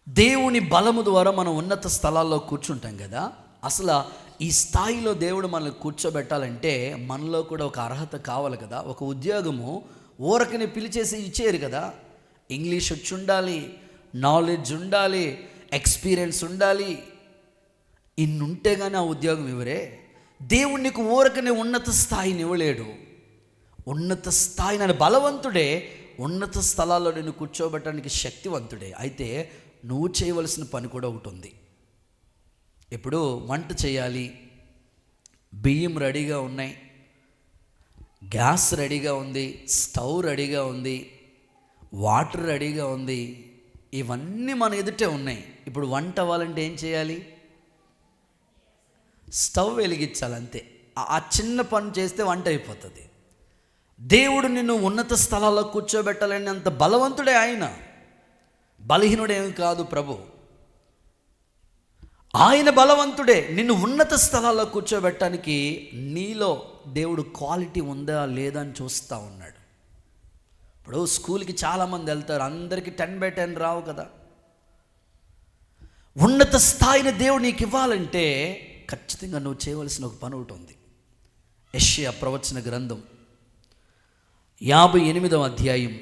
దేవుని బలము ద్వారా మనం ఉన్నత స్థలాల్లో కూర్చుంటాం కదా. అసలు ఈ స్థాయిలో దేవుడు మనల్ని కూర్చోబెట్టాలంటే మనలో కూడా ఒక అర్హత కావాలి కదా. ఒక ఉద్యోగము ఊరకని పిలిచేసి ఇచ్చేయరు కదా. ఇంగ్లీష్ వచ్చి ఉండాలి, నాలెడ్జ్ ఉండాలి, ఎక్స్పీరియన్స్ ఉండాలి. ఇన్నుంటే కానీ ఆ ఉద్యోగం ఇవ్వరే. దేవుడు నీకు ఊరకనే ఉన్నత స్థాయిని ఇవ్వలేడు. ఉన్నత స్థాయి నన్ను బలవంతుడే, ఉన్నత స్థలాల్లో నేను కూర్చోబెట్టడానికి శక్తివంతుడే. అయితే నువ్వు చేయవలసిన పని కూడా ఒకటి ఉంది. ఇప్పుడు వంట చేయాలి, బియ్యం రెడీగా ఉన్నాయి, గ్యాస్ రెడీగా ఉంది, స్టవ్ రెడీగా ఉంది, వాటర్ రెడీగా ఉంది, ఇవన్నీ మన ఎదుటే ఉన్నాయి. ఇప్పుడు వంట అవ్వాలంటే ఏం చేయాలి? స్టవ్ వెలిగించాలి, అంతే. ఆ చిన్న పని చేస్తే వంట అయిపోతుంది. దేవుడు నిన్ను ఉన్నత స్థలాల్లో కూర్చోబెట్టాలని అంత బలవంతుడే ఆయన, బలహీనుడేమి కాదు ప్రభు. ఆయన బలవంతుడే. నిన్ను ఉన్నత స్థలాల్లో కూర్చోబెట్టడానికి నీలో దేవుడు క్వాలిటీ ఉందా లేదా అని చూస్తూ ఉన్నాడు. ఇప్పుడు స్కూల్కి చాలామంది వెళ్తారు, అందరికీ 10/10 రావు కదా. ఉన్నత స్థాయిని దేవుడు నీకు ఇవ్వాలంటే ఖచ్చితంగా నువ్వు చేయవలసిన ఒక పని ఒకటి ఉంది. యెషయా ప్రవచన గ్రంథం 58వ అధ్యాయం.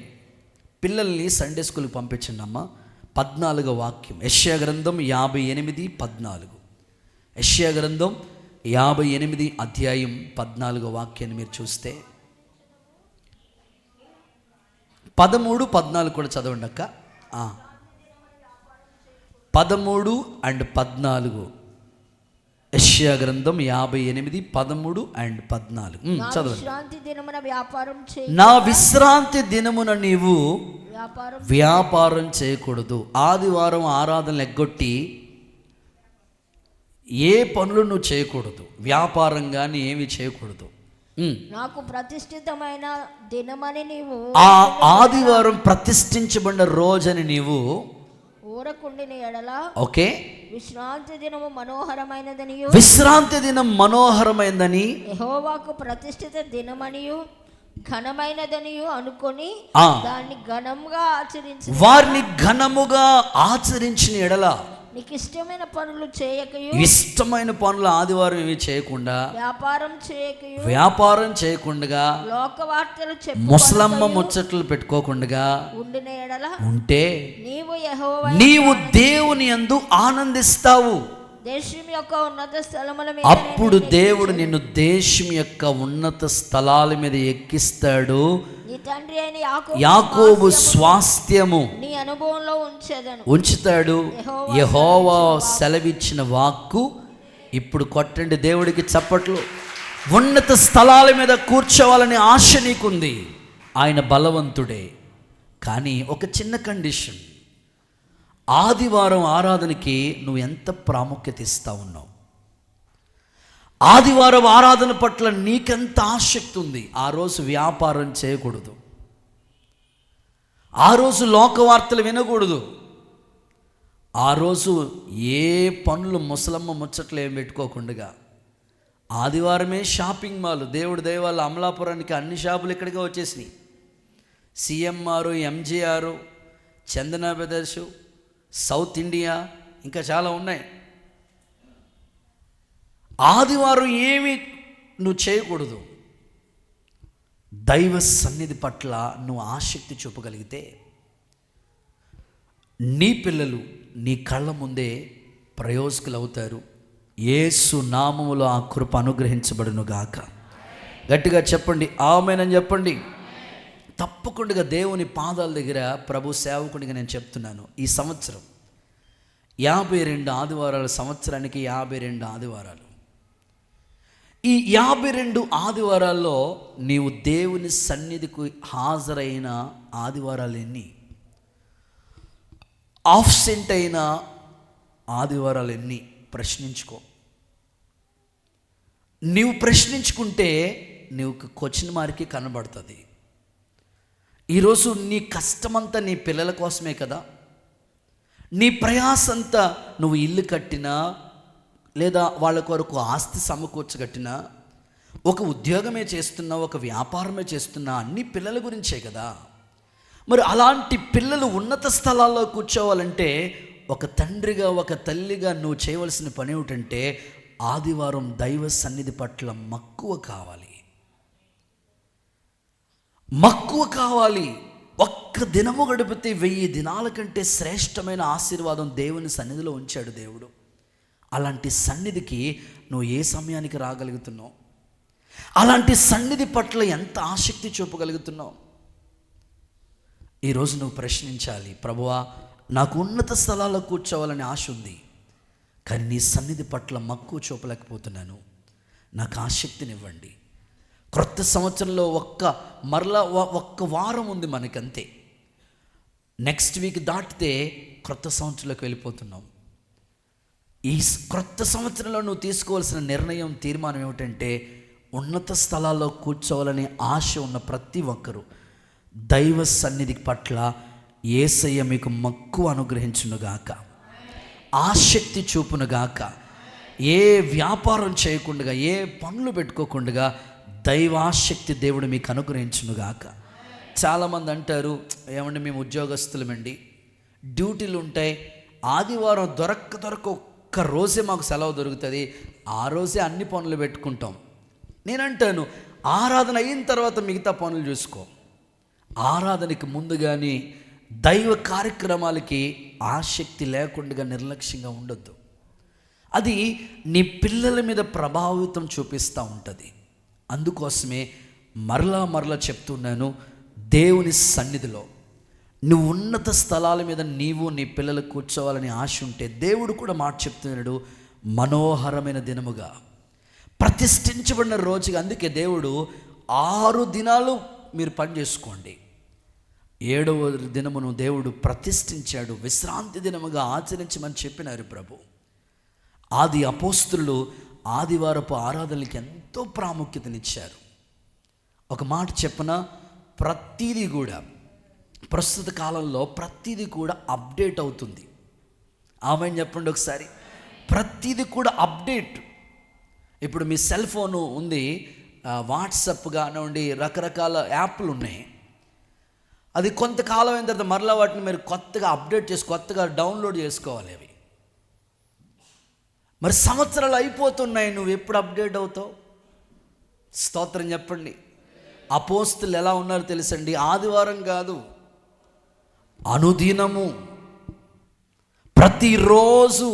పిల్లల్ని సండే స్కూల్కి పంపించండి అమ్మ. 14వ వాక్యం. యెషయా గ్రంథం 58:14. యెషయా గ్రంథం 58 అధ్యాయం 14వ వాక్యాన్ని మీరు చూస్తే 13, 14 కూడా చదవండి అక్క. 13 and 14. యెషయా గ్రంథం 58, 13 and 14 చదవండి. నా విశ్రాంతి దినమున నీవు వ్యాపారం చేయకూడదు. ఆదివారం ఆరాధనలు ఎగ్గొట్టి ఏ పనులు నువ్వు చేయకూడదు, వ్యాపారం కానీ ఏమి చేయకూడదు. నాకు ప్రతిష్ఠితమైన దినమని నీవు, ఆ ఆదివారం ప్రతిష్ఠించబడిన రోజని నీవు ఊరకుండిన ఎడల, ఓకే, విశ్రాంతి దినము మనోహరమైనదని, విశ్రాంతి దినం మనోహరమైనదని, యెహోవాకు ప్రతిష్ఠిత దినమనియు ఘనమైనదనియు అనుకొని దాన్ని ఘనముగా ఆచరించి, వారిని ఘనముగా ఆచరించిన ఎడల, నీకు ఇష్టమైన పనులు చేయకయు, ఇష్టమైన పనులు ఆదివారం ఏమి చేయకుండా, వ్యాపారం చేయకుండా, లోక వార్తలు ముసలమ్మ ముచ్చట్లు పెట్టుకోకుండా ఉండిన ఎడల ఉంటే నీవు దేవుని యందు ఆనందిస్తావు. దేశం యొక్క ఉన్నత స్థలముల మీద, అప్పుడు దేవుడు నిన్ను దేశం యొక్క ఉన్నత స్థలాల మీద ఎక్కిస్తాడు. నీ తండ్రి అయిన యాకోబు స్వాస్థ్యము నీ అనుభవంలో ఉంచుతాడు. యెహోవా సెలవిచ్చిన వాక్కు. ఇప్పుడు కొట్టండి దేవుడికి చప్పట్లు. ఉన్నత స్థలాల మీద కూర్చోవాలని ఆశ నీకుంది. ఆయన బలవంతుడే. కానీ ఒక చిన్న కండిషన్, ఆదివారం ఆరాధనకి నువ్వు ఎంత ప్రాముఖ్యత ఇస్తా ఉన్నావు, ఆదివారం ఆరాధన పట్ల నీకెంత ఆసక్తి ఉంది. ఆ రోజు వ్యాపారం చేయకూడదు, ఆ రోజు లోక వార్తలు వినకూడదు, ఆ రోజు ఏ పనులు ముసలమ్మ ముచ్చట్లు ఏం పెట్టుకోకుండా ఆదివారమే షాపింగ్ మాల్. దేవుడి దయ వల్ల అమలాపురానికి అన్ని షాపులు ఇక్కడికే వచ్చేసినాయి. సిఎంఆర్, ఎంజీఆర్, చందన బ్రదర్స్, సౌత్ ఇండియా, ఇంకా చాలా ఉన్నాయి. ఆదివారం ఏమి నువ్వు చేయకూడదు. దైవ సన్నిధి పట్ల నువ్వు ఆసక్తి చూపగలిగితే నీ పిల్లలు నీ కళ్ళ ముందే ప్రయోజకులు అవుతారు. యేసు నామములో ఆ కృప అనుగ్రహించబడును గాక. గట్టిగా చెప్పండి ఆమేన్ అని చెప్పండి. తప్పకుండా దేవుని పాదాల దగ్గర ప్రభు సేవకుడిగా నేను చెప్తున్నాను, ఈ సంవత్సరం 52 ఆదివారాలు, సంవత్సరానికి 52 ఆదివారాలు. ఈ 52 ఆదివారాల్లో నీవు దేవుని సన్నిధికి హాజరైన ఆదివారాలు ఎన్ని, ఆబ్సెంట్ అయిన ఆదివారాలు ఎన్ని ప్రశ్నించుకో. నీవు ప్రశ్నించుకుంటే నీకు క్వశ్చన్ మార్కే కనబడుతుంది. ఈరోజు నీ కష్టమంతా నీ పిల్లల కోసమే కదా, నీ ప్రయాసంతా నువ్వు ఇల్లు కట్టినా లేదా వాళ్ళ కొరకు ఆస్తి సమకూర్చగట్టినా, ఒక ఉద్యోగమే చేస్తున్నా, ఒక వ్యాపారమే చేస్తున్నా, అన్ని పిల్లల గురించే కదా. మరి అలాంటి పిల్లలు ఉన్నత స్థలాల్లో కూర్చోవాలంటే ఒక తండ్రిగా ఒక తల్లిగా నువ్వు చేయవలసిన పని ఏమిటంటే ఆదివారం దైవ సన్నిధి పట్ల మక్కువ కావాలి. మక్కువ కావాలి. ఒక్క దినము గడిపితే 1000 దినాల కంటే శ్రేష్టమైన ఆశీర్వాదం దేవుని సన్నిధిలో ఉంచాడు దేవుడు. అలాంటి సన్నిధికి నువ్వు ఏ సమయానికి రాగలుగుతున్నావు? అలాంటి సన్నిధి పట్ల ఎంత ఆసక్తి చూపగలుగుతున్నావు? ఈరోజు నువ్వు ప్రశ్నించాలి, ప్రభువా నాకు ఉన్నత స్థలాల్లో కూర్చోవాలని ఆశ ఉంది, కానీ నీ సన్నిధి పట్ల మక్కువ చూపలేకపోతున్నాను, నాకు ఆసక్తినివ్వండి. క్రొత్త సంవత్సరంలో ఒక్క వారం ఉంది మనకంతే. నెక్స్ట్ వీక్ దాటితే క్రొత్త సంవత్సరంలోకి వెళ్ళిపోతున్నాం. ఈ క్రొత్త సంవత్సరంలో నువ్వు తీసుకోవాల్సిన నిర్ణయం, తీర్మానం ఏమిటంటే ఉన్నత స్థలాల్లో కూర్చోవాలని ఆశ ఉన్న ప్రతి ఒక్కరూ దైవ సన్నిధి పట్ల యేసయ్య మీకు మక్కువ అనుగ్రహించునుగాక, ఆసక్తి చూపునుగాక. ఏ వ్యాపారం చేయకుండా, ఏ పనులు పెట్టుకోకుండా దైవాశక్తి దేవుడు మీకు అనుగ్రహించునుగాక. చాలామంది అంటారు, ఏమంటే మేము ఉద్యోగస్తులమండి, డ్యూటీలు ఉంటాయి, ఆదివారం దొరక్క ఒక్క రోజే మాకు సెలవు దొరుకుతుంది, ఆ రోజే అన్ని పనులు పెట్టుకుంటాం. నేనంటాను, ఆరాధన అయిన తర్వాత మిగతా పనులు చూసుకో. ఆరాధనకి ముందు కానీ దైవ కార్యక్రమాలకి ఆసక్తి లేకుండా నిర్లక్ష్యంగా ఉండొద్దు. అది నీ పిల్లల మీద ప్రభావితం చూపిస్తూ ఉంటుంది. అందుకోసమే మరలా చెప్తున్నాను, దేవుని సన్నిధిలో నువ్వు ఉన్నత స్థలాల మీద నీవు నీ పిల్లలు కూర్చోవాలని ఆశ ఉంటే దేవుడు కూడా మాట చెప్తున్నాడు, మనోహరమైన దినముగా ప్రతిష్ఠించబడిన రోజుగా. అందుకే దేవుడు 6 దినాలు మీరు పని చేసుకోండి, 7వ దినమును దేవుడు ప్రతిష్ఠించాడు, విశ్రాంతి దినముగా ఆచరించమని చెప్పినారు ప్రభు. ఆది అపోస్తులు ఆదివారపు ఆరాధనలకి ఎంతో ప్రాముఖ్యతనిచ్చారు. ఒక మాట చెప్పన, ప్రతిదీ కూడా ప్రస్తుత కాలంలో ప్రతిదీ కూడా అప్డేట్ అవుతుంది. ఆమెను చెప్పండి ఒకసారి. ప్రతిదీ కూడా అప్డేట్. ఇప్పుడు మీ సెల్ ఫోను ఉంది, వాట్సప్ కానివ్వండి, రకరకాల యాప్లు ఉన్నాయి. అది కొంతకాలం అయిన తర్వాత మరలా వాటిని మీరు కొత్తగా అప్డేట్ చేసి కొత్తగా డౌన్లోడ్ చేసుకోవాలి. అవి మరి సంవత్సరాలు అయిపోతున్నాయి, నువ్వు ఎప్పుడు అప్డేట్ అవుతావు? స్తోత్రం చెప్పండి. అపోస్తులు ఎలా ఉన్నారో తెలుసండి, ఆదివారం కాదు, అనుదినము ప్రతిరోజు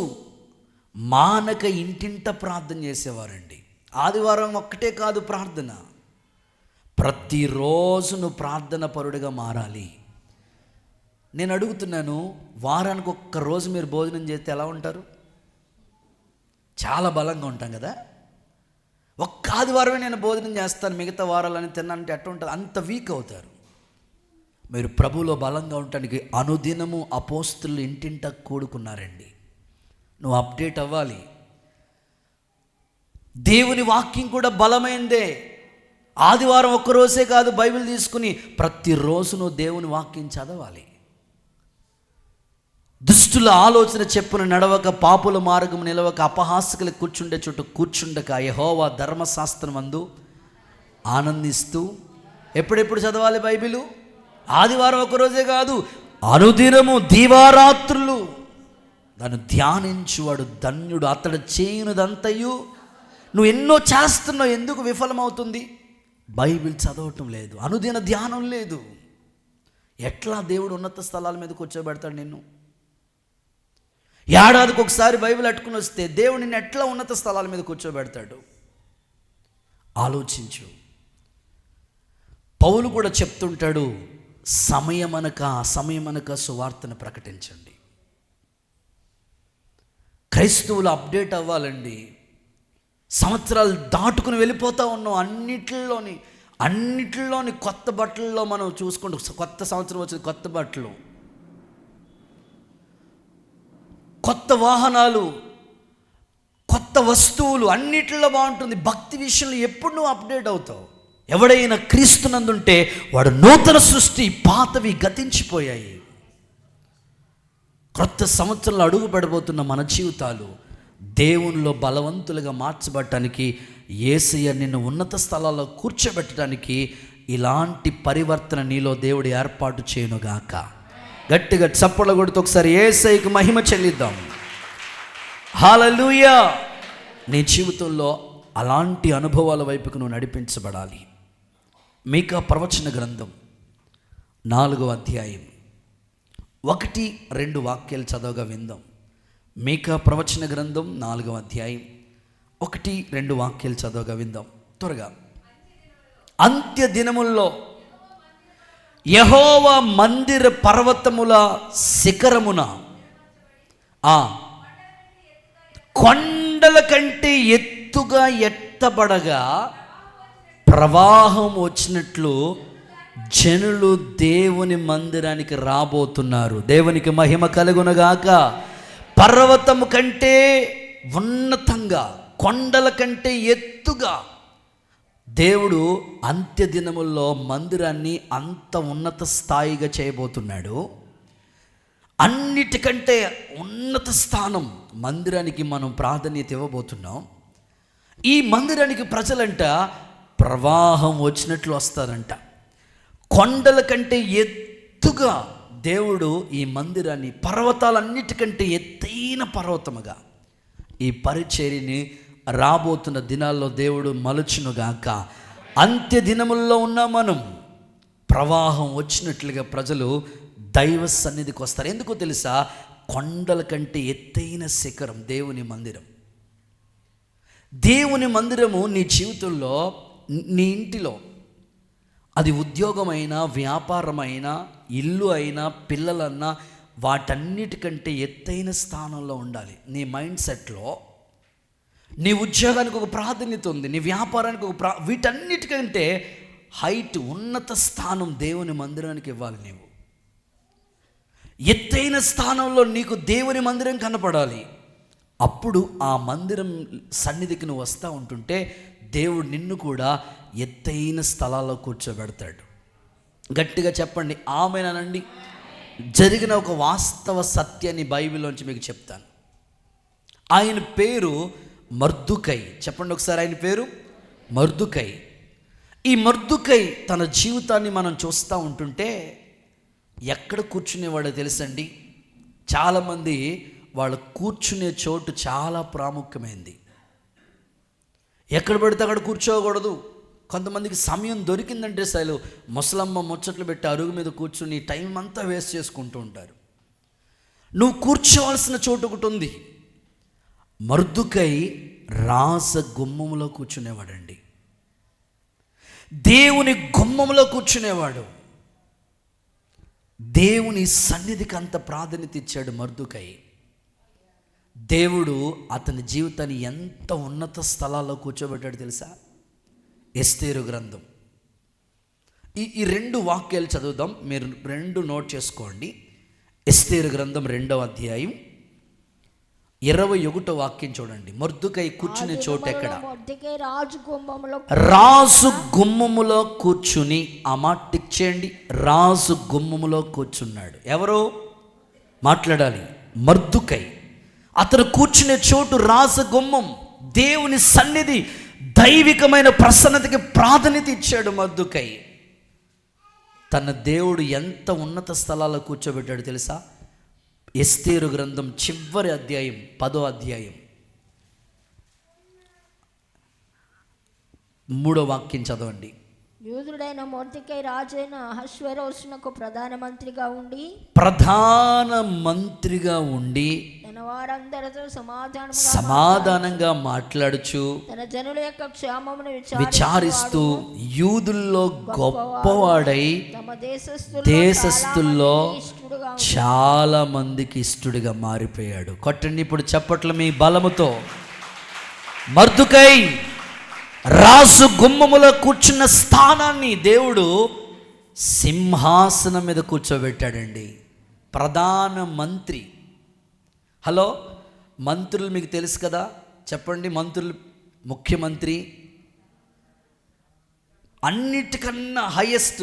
మానక ఇంటింట ప్రార్థన చేసేవారండి. ఆదివారం ఒక్కటే కాదు ప్రార్థన, ప్రతిరోజు నువ్వు ప్రార్థన పరుడిగా మారాలి. నేను అడుగుతున్నాను, వారానికి ఒక్క రోజు మీరు భోజనం చేస్తే ఎలా ఉంటారు? చాలా బలంగా ఉంటాం కదా. ఒక్క ఆదివారమే నేను భోజనం చేస్తాను, మిగతా వారాలని తిన్నానంటే ఎట్లా ఉంటుంది? అంత వీక్ అవుతారు. మీరు ప్రభువులో బలంగా ఉండటానికి అనుదినము అపోస్తులు ఇంటింట కూడుకున్నారండి. నువ్వు అప్డేట్ అవ్వాలి. దేవుని వాక్యం కూడా బలమైందే. ఆదివారం ఒక్కరోజే కాదు, బైబిల్ తీసుకుని ప్రతిరోజు నువ్వు దేవుని వాక్యం చదవాలి. దుష్టుల ఆలోచన చెప్పున నడవక, పాపుల మార్గం నిలవక, అపహాసకులు కూర్చుండే చోటు కూర్చుండక, యెహోవా ధర్మశాస్త్రం అందు ఆనందిస్తూ. ఎప్పుడెప్పుడు చదవాలి బైబిలు? ఆదివారం ఒకరోజే కాదు, అనుదినము దీవారాత్రులు దాన్ని ధ్యానించువాడు ధన్యుడు, అతడు చేయునదంతయు. నువ్వు ఎన్నో చేస్తున్నావు, ఎందుకు విఫలమవుతుంది? బైబిల్ చదవటం లేదు, అనుదిన ధ్యానం లేదు. ఎట్లా దేవుడు ఉన్నత స్థలాల మీద కూర్చోబెడతాడు నిన్ను? ఏడాదికి ఒకసారి బైబిల్ అట్టుకుని వస్తే దేవుడు నిన్ను ఎట్లా ఉన్నత స్థలాల మీద కూర్చోబెడతాడు? ఆలోచించు. పౌలు కూడా చెప్తుంటాడు, సమయమనక సువార్తను ప్రకటించండి. క్రైస్తవులు అప్డేట్ అవ్వాలండి. సంవత్సరాలు దాటుకుని వెళ్ళిపోతూ ఉన్నాం. అన్నిటిలోని కొత్త బట్టల్లో మనం చూసుకుంటూ, కొత్త సంవత్సరం వచ్చింది, కొత్త బట్టలు, కొత్త వాహనాలు, కొత్త వస్తువులు అన్నిటిలో బాగుంటుంది. భక్తి విషయంలో ఎప్పుడు నువ్వు అప్డేట్ అవుతావు. ఎవడైనా క్రీస్తునందుంటే వాడు నూతన సృష్టి, పాతవి గతించిపోయాయి. క్రొత్త సంవత్సరంలో అడుగు పెడబోతున్న మన జీవితాలు దేవునిలో బలవంతులుగా మార్చబడటానికి, యేసయ్య నిన్ను ఉన్నత స్థలాల్లో కూర్చోబెట్టడానికి ఇలాంటి పరివర్తన నీలో దేవుడు ఏర్పాటు చేయనుగాక. గట్టిగా చప్పట్లు కొడుతూ ఒకసారి యేసయ్యకు మహిమ చెల్లిద్దాం. హల్లెలూయా. నీ జీవితంలో అలాంటి అనుభవాల వైపుకు నువ్వు నడిపించబడాలి. మీకా ప్రవచన గ్రంథం 4వ అధ్యాయం 1-2 వాక్యాలు చదవగా విందాం. మీకా ప్రవచన గ్రంథం 4వ అధ్యాయం 1-2 వాక్యాలు చదవగా విందాం త్వరగా. అంత్య దినముల్లో యెహోవా మందిర పర్వతముల శిఖరమున కొండల కంటే ఎత్తుగా ఎత్తబడగా ప్రవాహం వచ్చినట్లు జనులు దేవుని మందిరానికి రాబోతున్నారు. దేవునికి మహిమ కలుగునగాక. పర్వతము కంటే ఉన్నతంగా, కొండల కంటే ఎత్తుగా దేవుడు అంత్య దినముల్లో మందిరాన్ని అంత ఉన్నత స్థాయిగా చేయబోతున్నాడు. అన్నిటికంటే ఉన్నత స్థానం మందిరానికి మనం ప్రాధాన్యత ఇవ్వబోతున్నాం. ఈ మందిరానికి ప్రజలంట ప్రవాహం వచ్చినట్లు వస్తారంట. కొండల కంటే ఎత్తుగా దేవుడు ఈ మందిరాన్ని, పర్వతాలన్నిటికంటే ఎత్తైన పర్వతముగా ఈ పరిచర్యని రాబోతున్న దినాల్లో దేవుడు మలుచునుగాక. అంత్య దినముల్లో ఉన్న మనం ప్రవాహం వచ్చినట్లుగా ప్రజలు దైవ సన్నిధికి వస్తారు. ఎందుకో తెలుసా? కొండల కంటే ఎత్తైన శిఖరం దేవుని మందిరం. దేవుని మందిరము నీ జీవితంలో, నీ ఇంటిలో, అది ఉద్యోగమైనా, వ్యాపారమైనా, ఇల్లు అయినా, పిల్లలన్నా, వాటన్నిటికంటే ఎత్తైన స్థానంలో ఉండాలి. నీ మైండ్ సెట్లో నీ ఉద్యోగానికి ఒక ప్రాధాన్యత ఉంది, నీ వ్యాపారానికి ఒక వీటన్నిటికంటే హైట్, ఉన్నత స్థానం దేవుని మందిరానికి ఇవ్వాలి. నీవు ఎత్తైన స్థానంలో నీకు దేవుని మందిరం కనపడాలి. అప్పుడు ఆ మందిరం సన్నిధికి నువ్వు వస్తూ ఉంటుంటే దేవుడు నిన్ను కూడా ఎత్తైన స్థలాల్లో కూర్చోబెడతాడు. గట్టిగా చెప్పండి ఆమేనండి. జరిగిన ఒక వాస్తవ సత్యాన్ని బైబిల్లోంచి మీకు చెప్తాను. ఆయన పేరు మర్దుకై. చెప్పండి ఒకసారి, ఆయన పేరు మర్దుకై. ఈ మర్దుకై తన జీవితాన్ని మనం చూస్తూ ఉంటుంటే ఎక్కడ కూర్చునేవాడో తెలుసండి? చాలామంది వాళ్ళు కూర్చునే చోటు చాలా ప్రాముఖ్యమైంది. ఎక్కడ పడితే అక్కడ కూర్చోకూడదు. కొంతమందికి సమయం దొరికిందంటే అసలు ముసలమ్మ ముచ్చట్లు పెట్టి అరుగు మీద కూర్చుని టైం అంతా వేస్ట్ చేసుకుంటూ ఉంటారు. నువ్వు కూర్చోవలసిన చోటు ఒకటి ఉంది. మర్దుకై రాస గుమ్మములో కూర్చునేవాడండి. దేవుని గుమ్మములో కూర్చునేవాడు. దేవుని సన్నిధికి అంత ప్రాధాన్యత ఇచ్చాడు మర్దుకై. దేవుడు అతని జీవితాన్ని ఎంత ఉన్నత స్థలాల్లో కూర్చోబెట్టాడు తెలుసా? ఎస్తేరు గ్రంథం ఈ 2 వాక్యాలు చదువుదాం. మీరు 2 నోట్ చేసుకోండి. ఎస్తేరు గ్రంథం 2వ అధ్యాయం 21వ వాక్యం చూడండి. మర్దుకై కూర్చునే చోటు ఎక్కడ? రాజు గుమ్మములో కూర్చుని, ఆ మాట టిక్ చేయండి. రాజు గుమ్మములో కూర్చున్నాడు. ఎవరో మాట్లాడాలి. మర్దుకై. అతను కూర్చునే చోటు రాజగుమ్మం, దేవుని సన్నిధి, దైవికమైన ప్రసన్నతకి ప్రాధాన్యత ఇచ్చాడు మర్దుకై. తన దేవుడు ఎంత ఉన్నత స్థలాల్లో కూర్చోబెట్టాడు తెలుసా? ఎస్తేరు గ్రంథం చివరి అధ్యాయం 10వ అధ్యాయం 3వ వాక్యం చదవండి. యూదుడైన మొర్దెకై రాజైన అహష్వేరోషునకు ప్రధాన మంత్రిగా ఉండి తన వారందరితో సమాధానంగా మాట్లాడుచు తన జనుల యొక్క క్షేమమును విచారిస్తూ యూదుల్లో గొప్పవాడై తమ దేశస్థుల్లో చాలా మందికి ఇష్టడుగా మారిపోయాడు. కొట్టండి ఇప్పుడు చప్పట్లు మీ బలముతో. మర్దుకై రాజు గుమ్మములో కూర్చున్న స్థానాన్ని దేవుడు సింహాసనం మీద కూర్చోబెట్టాడండి. ప్రధాన మంత్రి. హలో, మంత్రులు మీకు తెలుసు కదా, చెప్పండి, మంత్రులు, ముఖ్యమంత్రి, అన్నిటికన్నా హైయెస్ట్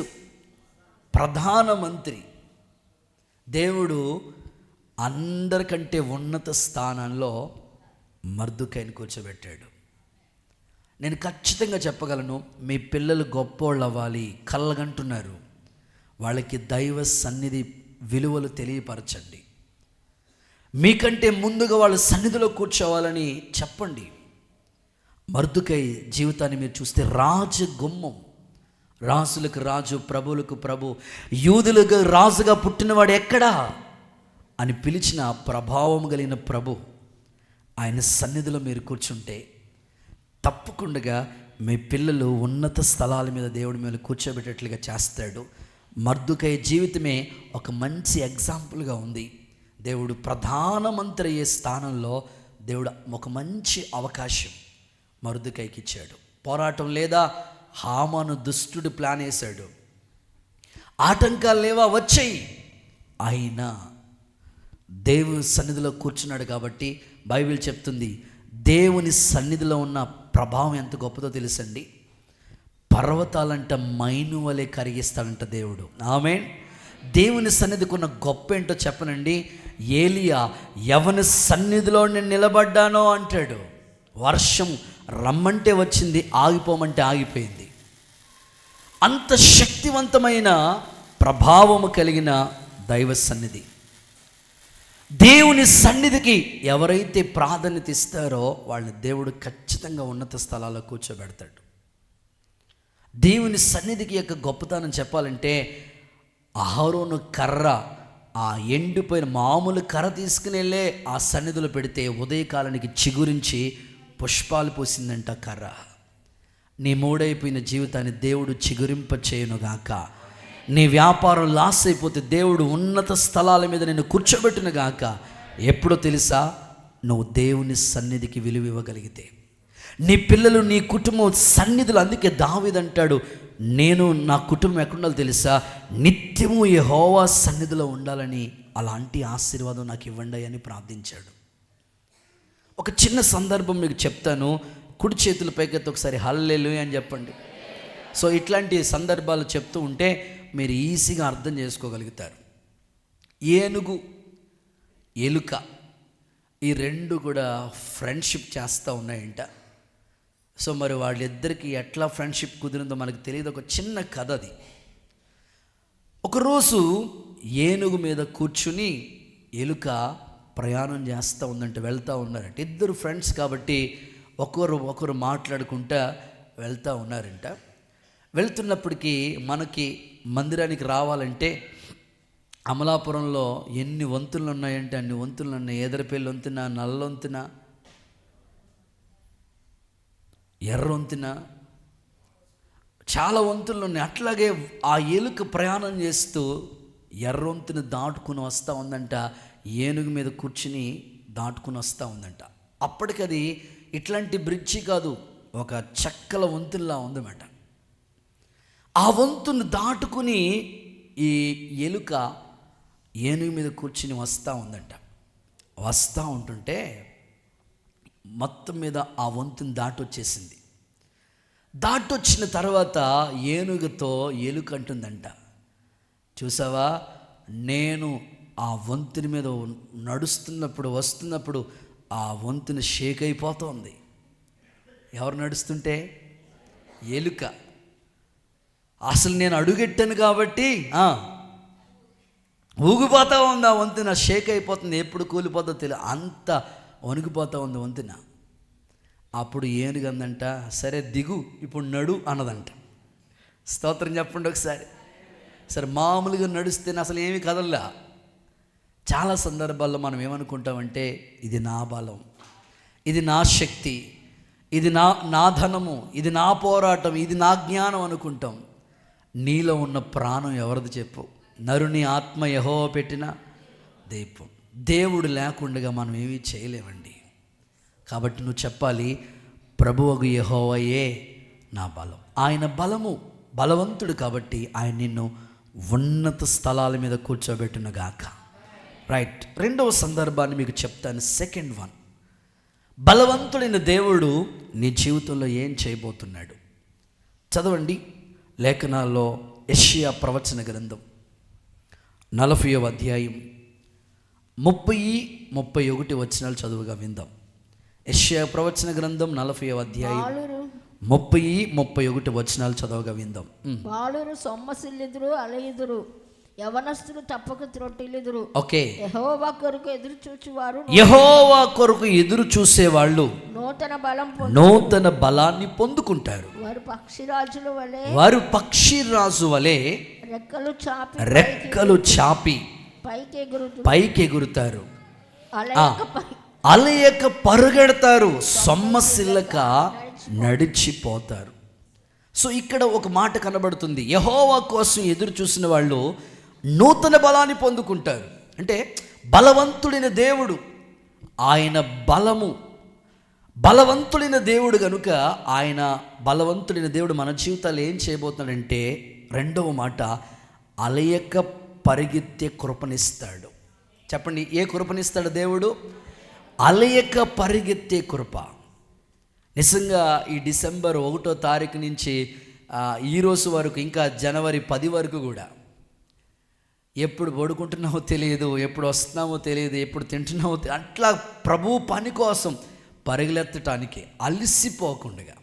ప్రధానమంత్రి. దేవుడు అందరికంటే ఉన్నత స్థానంలో మర్దుకైని కూర్చోబెట్టాడు. నేను ఖచ్చితంగా చెప్పగలను, మీ పిల్లలు గొప్పోళ్ళు అవ్వాలి, కళ్ళగంటున్నారు, వాళ్ళకి దైవ సన్నిధి విలువలు తెలియపరచండి. మీకంటే ముందుగా వాళ్ళ సన్నిధిలో కూర్చోవాలని చెప్పండి. మర్దుకై జీవితాన్ని మీరు చూస్తే రాజగుమ్మం, రాజులకు రాజు, ప్రభువులకు ప్రభు, యూదులకు రాజుగా పుట్టినవాడు ఎక్కడా అని పిలిచిన ప్రభావం కలిగిన ప్రభు, ఆయన సన్నిధిలో మీరు కూర్చుంటే తప్పకుండా మీ పిల్లలు ఉన్నత స్థలాల మీద దేవుడి మీద కూర్చోబెట్టేట్లుగా చేస్తాడు. మర్దుకై జీవితమే ఒక మంచి ఎగ్జాంపుల్గా ఉంది. దేవుడు ప్రధానమంత్రి అయ్యే స్థానంలో దేవుడు ఒక మంచి అవకాశం మర్దుకైకి ఇచ్చాడు. పోరాటం లేదా, హామాను దుష్టుడు ప్లాన్ వేశాడు, ఆటంకాలు లేవా, వచ్చాయి, అయినా దేవుని సన్నిధిలో కూర్చున్నాడు. కాబట్టి బైబిల్ చెప్తుంది, దేవుని సన్నిధిలో ఉన్న ప్రభావం ఎంత గొప్పదో తెలుసండి. పర్వతాలంట మైను వలె కరిగిస్తాడంట దేవుడు. ఆమేన్. దేవుని సన్నిధికి ఉన్న గొప్ప ఏంటో చెప్పనండి. ఏలియా ఎవని సన్నిధిలో నేను నిలబడ్డానో అంటాడు, వర్షం రమ్మంటే వచ్చింది, ఆగిపోమంటే ఆగిపోయింది. అంత శక్తివంతమైన ప్రభావము కలిగిన దైవ సన్నిధి. దేవుని సన్నిధికి ఎవరైతే ప్రాధాన్యత ఇస్తారో వాళ్ళని దేవుడు ఖచ్చితంగా ఉన్నత స్థలాల్లో కూర్చోబెడతాడు. దేవుని సన్నిధికి యొక్క గొప్పతనం చెప్పాలంటే, అహరోను కర్ర, ఆ ఎండిపోయిన మామూలు కర్ర తీసుకుని వెళ్ళే ఆ సన్నిధిలో పెడితే ఉదయకాలానికి చిగురించి పుష్పాలు పూసిందంట కర్ర. నీ మూడైపోయిన జీవితాన్ని దేవుడు చిగురింప చేయనుగాక. నీ వ్యాపారం లాస్ అయిపోతే దేవుడు ఉన్నత స్థలాల మీద నేను కూర్చోబెట్టునుగాక. ఎప్పుడో తెలుసా, నువ్వు దేవుని సన్నిధికి విలువ ఇవ్వగలిగితే. నీ పిల్లలు, నీ కుటుంబం సన్నిధులు. అందుకే దావీదు అంటాడు, నేను నా కుటుంబం ఎక్కడుండాలో తెలుసా, నిత్యము యెహోవా సన్నిధిలో ఉండాలని, అలాంటి ఆశీర్వాదం నాకు ఇవ్వండి అని ప్రార్థించాడు. ఒక చిన్న సందర్భం మీకు చెప్తాను. కుడి చేతుల పైకెత్తి ఒకసారి హల్లెలూయా అని చెప్పండి. సో ఇట్లాంటి సందర్భాలు చెప్తూ ఉంటే మీరు ఈజీగా అర్థం చేసుకోగలుగుతారు. ఏనుగు, ఎలుక, ఈ రెండు కూడా ఫ్రెండ్షిప్ చేస్తూ ఉన్నాయంట. సో మరి వాళ్ళిద్దరికీ ఎట్లా ఫ్రెండ్షిప్ కుదిరిందో మనకు తెలియదు. ఒక చిన్న కథ అది. ఒకరోజు ఏనుగు మీద కూర్చుని ఎలుక ప్రయాణం చేస్తూ ఉందంటే, వెళ్తూ ఉన్నారంట. ఇద్దరు ఫ్రెండ్స్ కాబట్టి ఒకరు మాట్లాడుకుంటా వెళ్తూ ఉన్నారంట. వెళ్తున్నప్పటికీ మనకి మందిరానికి రావాలంటే అమలాపురంలో ఎన్ని వంతులు ఉన్నాయంటే అన్ని వంతులు ఉన్నాయి. ఎదరపల్లి వంతున, నల్ల వంతున, ఎర్ర వంతున, చాలా వంతులు ఉన్నాయి. అట్లాగే ఆ ఎలుక ప్రయాణం చేస్తూ ఎర్ర వంతుని దాటుకుని వస్తూ ఉందంట. ఏనుగు మీద కూర్చుని దాటుకుని వస్తూ ఉందంట. అప్పటికది ఇట్లాంటి బ్రిడ్జి కాదు, ఒక చెక్కల వంతుల్లా ఉందన్నమాట. ఆ వంతుని దాటుకుని ఈ ఎలుక ఏనుగు మీద కూర్చుని వస్తూ ఉందంట. వస్తూ ఉంటుంటే మొత్తం మీద ఆ వంతుని దాటొచ్చేసింది. దాటొచ్చిన తర్వాత ఏనుగుతో ఎలుక అంటుందంట, చూసావా, నేను ఆ వంతుని మీద నడుస్తున్నప్పుడు, వస్తున్నప్పుడు ఆ వంతుని షేక్ అయిపోతుంది. ఎవరు నడుస్తుంటే? ఎలుక. అసలు నేను అడుగెట్టాను కాబట్టి ఊగిపోతూ ఉంది ఆ వంతున, షేక్ అయిపోతుంది. ఎప్పుడు కూలిపోతుందో తెలియదు, అంత వణికిపోతూ ఉంది వంతున. అప్పుడు ఏనుగందంట, సరే దిగు, ఇప్పుడు నడు అన్నదంట. స్తోత్రం చెప్పండి ఒకసారి. సరే మామూలుగా నడుస్తేనే అసలు ఏమీ కదల్లా. చాలా సందర్భాల్లో మనం ఏమనుకుంటామంటే, ఇది నా బలం, ఇది నా శక్తి, ఇది నా ధనము, ఇది నా పోరాటం, ఇది నా జ్ఞానం అనుకుంటాం. నీలో ఉన్న ప్రాణం ఎవరిది చెప్పు? నరుని ఆత్మ యెహోవా పెట్టిన దీపం. దేవుడు లేకుండా మనం ఏమీ చేయలేమండి. కాబట్టి నువ్వు చెప్పాలి, ప్రభువగు యెహోవాయే నా బలం. ఆయన బలము, బలవంతుడు కాబట్టి ఆయన నిన్ను ఉన్నత స్థలాల మీద కూర్చోబెట్టునుగాక. రైట్. రెండవ సందర్భాన్ని మీకు చెప్తాను. సెకండ్ వన్, బలవంతుడైన దేవుడు నీ జీవితంలో ఏం చేయబోతున్నాడు? చదవండి లేఖనాల్లో యెషయా ప్రవచన గ్రంథం 40వ అధ్యాయం 30-31 వచనాలు చదువుగా విందాం. యెషయా ప్రవచన గ్రంథం 40వ అధ్యాయం 30-31 వచనాలు చదవగా విందాం. బాలురు సొమ్మసిల్లిదురు, అలయుదురు, యవనస్తులు తప్పక త్రొట్టిల్లుదురు. ఓకే. యెహోవా కొరకు ఎదురు చూచువారు, యెహోవా కొరకు ఎదురు చూసేవాళ్ళు నూతన బలాన్ని పొందుకుంటారు. వారు పక్షిరాజు వలె రెక్కలు చాపి పైకెగురుతారు, అలయక పరుగెడతారు, సొమ్మసిల్లక నడిచిపోతారు. సో ఇక్కడ ఒక మాట కనబడుతుంది, యెహోవా కోసం ఎదురు చూసిన వాళ్ళు నూతన బలాన్ని పొందుకుంటారు. అంటే బలవంతుడైన దేవుడు, ఆయన బలము బలవంతుడైన దేవుడు కనుక, ఆయన బలవంతుడైన దేవుడు మన జీవితాలు ఏం చేయబోతున్నాడంటే, రెండవ మాట, అలయక పరిగెత్తే కృపనిస్తాడు. చెప్పండి, ఏ కృపనిస్తాడు దేవుడు? అలయక పరిగెత్తే కృప. నిజంగా ఈ డిసెంబర్ 1వ తారీఖు నుంచి ఈరోజు వరకు, ఇంకా జనవరి 10 వరకు కూడా ఎప్పుడు పడుకుంటున్నామో తెలియదు, ఎప్పుడు వస్తున్నామో తెలియదు, ఎప్పుడు తింటున్నామో అట్లా ప్రభు పని కోసం పరుగులెత్తటానికి అలసిపోకుండా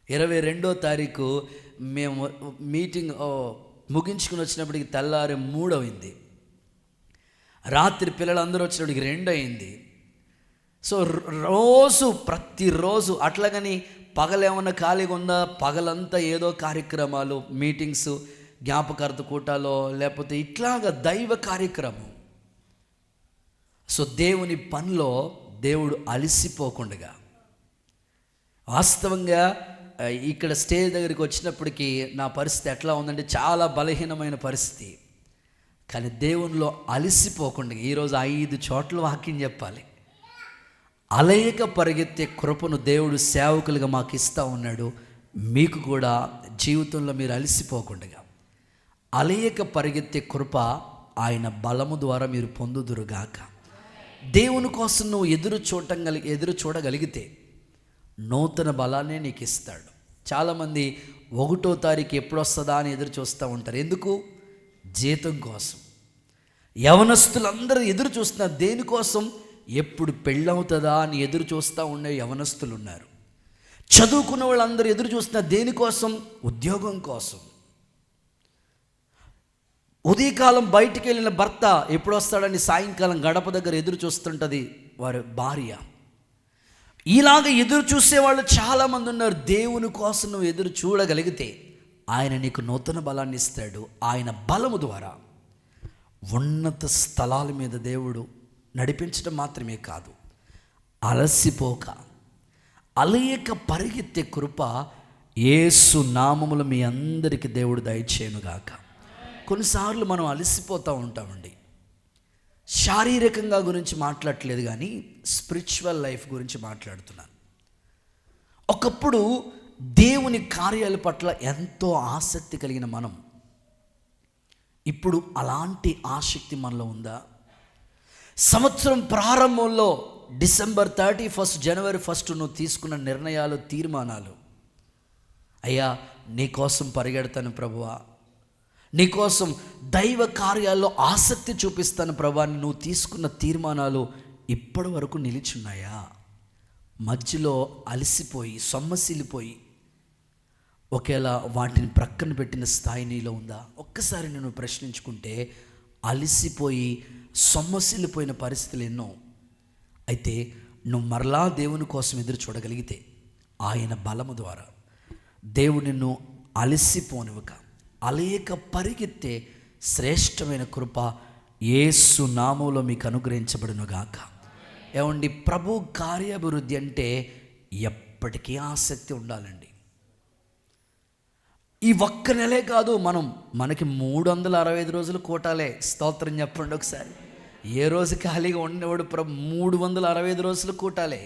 22వ తారీఖు మేము మీటింగ్ ముగించుకుని వచ్చినప్పటికి తెల్లారి 3 అయింది, రాత్రి పిల్లలందరూ వచ్చినప్పటికి 2 అయింది. సో ప్రతిరోజు అట్లాగని పగలేమన్నా ఖాళీగా ఉందా? పగలంతా ఏదో కార్యక్రమాలు, మీటింగ్స్, జ్ఞాపకార్థ కూటాలో, లేకపోతే ఇట్లాగా దైవ కార్యక్రమం. సో దేవుని పనిలో దేవుడు అలసిపోకుండా, వాస్తవంగా ఇక్కడ స్టేజ్ దగ్గరికి వచ్చినప్పటికీ నా పరిస్థితి ఎట్లా ఉందంటే చాలా బలహీనమైన పరిస్థితి. కానీ దేవునిలో అలసిపోకుండా ఈరోజు 5 చోట్ల వాక్యం చెప్పాలి. అలయక పరిగెత్తే కృపను దేవుడు సేవకులుగా మాకు ఇస్తూ ఉన్నాడు. మీకు కూడా జీవితంలో మీరు అలసిపోకుండా అలయక పరిగెత్తే కృప ఆయన బలము ద్వారా మీరు పొందుదురుగాక. దేవుని కోసం నువ్వు ఎదురు చూడగలిగితే నూతన బలాన్ని నీకు ఇస్తాడు. చాలామంది 1వ తారీఖు ఎప్పుడు వస్తుందా అని ఎదురు చూస్తూ ఉంటారు. ఎందుకు? జీతం కోసం. యవనస్తులందరూ ఎదురు చూస్తున్నారు దేనికోసం? ఎప్పుడు పెళ్ళవుతుందా అని ఎదురు చూస్తూ ఉండే యవనస్తులు ఉన్నారు. చదువుకున్న వాళ్ళందరూ ఎదురు చూస్తున్నారు దేనికోసం? ఉద్యోగం కోసం. ఉదయకాలం బయటికి వెళ్ళిన భర్త ఎప్పుడు వస్తాడని సాయంకాలం గడప దగ్గర ఎదురు చూస్తుంటుంది వారి భార్య. ఇలాగ ఎదురు చూసేవాళ్ళు చాలామంది ఉన్నారు. దేవుని కోసం నువ్వు ఎదురు చూడగలిగితే ఆయన నీకు నూతన బలాన్ని ఇస్తాడు. ఆయన బలము ద్వారా ఉన్నత స్థలాల మీద దేవుడు నడిపించడం మాత్రమే కాదు, అలసిపోక అలయక పరిగెత్తే కృప యేసు నామములో మీ అందరికీ దేవుడు దయచేయునుగాక. కొన్నిసార్లు మనం అలసిపోతూ ఉంటామండి. శారీరకంగా గురించి మాట్లాడట్లేదు కానీ స్పిరిచువల్ లైఫ్ గురించి మాట్లాడుతున్నాను. ఒకప్పుడు దేవుని కార్యాల పట్ల ఎంతో ఆసక్తి కలిగిన మనం ఇప్పుడు అలాంటి ఆసక్తి మనలో ఉందా? సంవత్సరం ప్రారంభంలో డిసెంబర్ 31 జనవరి 1 నువ్వు తీసుకున్న నిర్ణయాలు, తీర్మానాలు, అయ్యా నీకోసం పరిగెడతాను ప్రభువా, నీకోసం దైవ కార్యాల్లో ఆసక్తి చూపిస్తాను ప్రభువా, నువ్వు తీసుకున్న తీర్మానాలు ఇప్పటి వరకు నిలిచున్నాయా? మధ్యలో అలసిపోయి సొమ్మసిల్లిపోయి ఒకేలా వాటిని ప్రక్కన పెట్టిన స్థాయి నీలో ఉందా? ఒక్కసారి నేను ప్రశ్నించుకుంటే అలసిపోయి సొమ్మసిల్లిపోయిన పరిస్థితులు ఎన్నో. అయితే నువ్వు మరలా దేవుని కోసం ఎదురు చూడగలిగితే ఆయన బలము ద్వారా దేవుడు నిన్ను అలసిపోనివ్వక అలయక పరిగెత్తే శ్రేష్టమైన కృప యేసు నామములో మీకు అనుగ్రహించబడునుగాక. ఏమండి, ప్రభు కార్యాభివృద్ధి అంటే ఎప్పటికీ ఆసక్తి ఉండాలండి. ఈ ఒక్క నెలే కాదు, మనకి 365 రోజులు కూటాలే. స్తోత్రం చెప్పండి ఒకసారి. ఏ రోజు ఖాళీగా ఉండేవాడు? 365 రోజులు కూటాలే.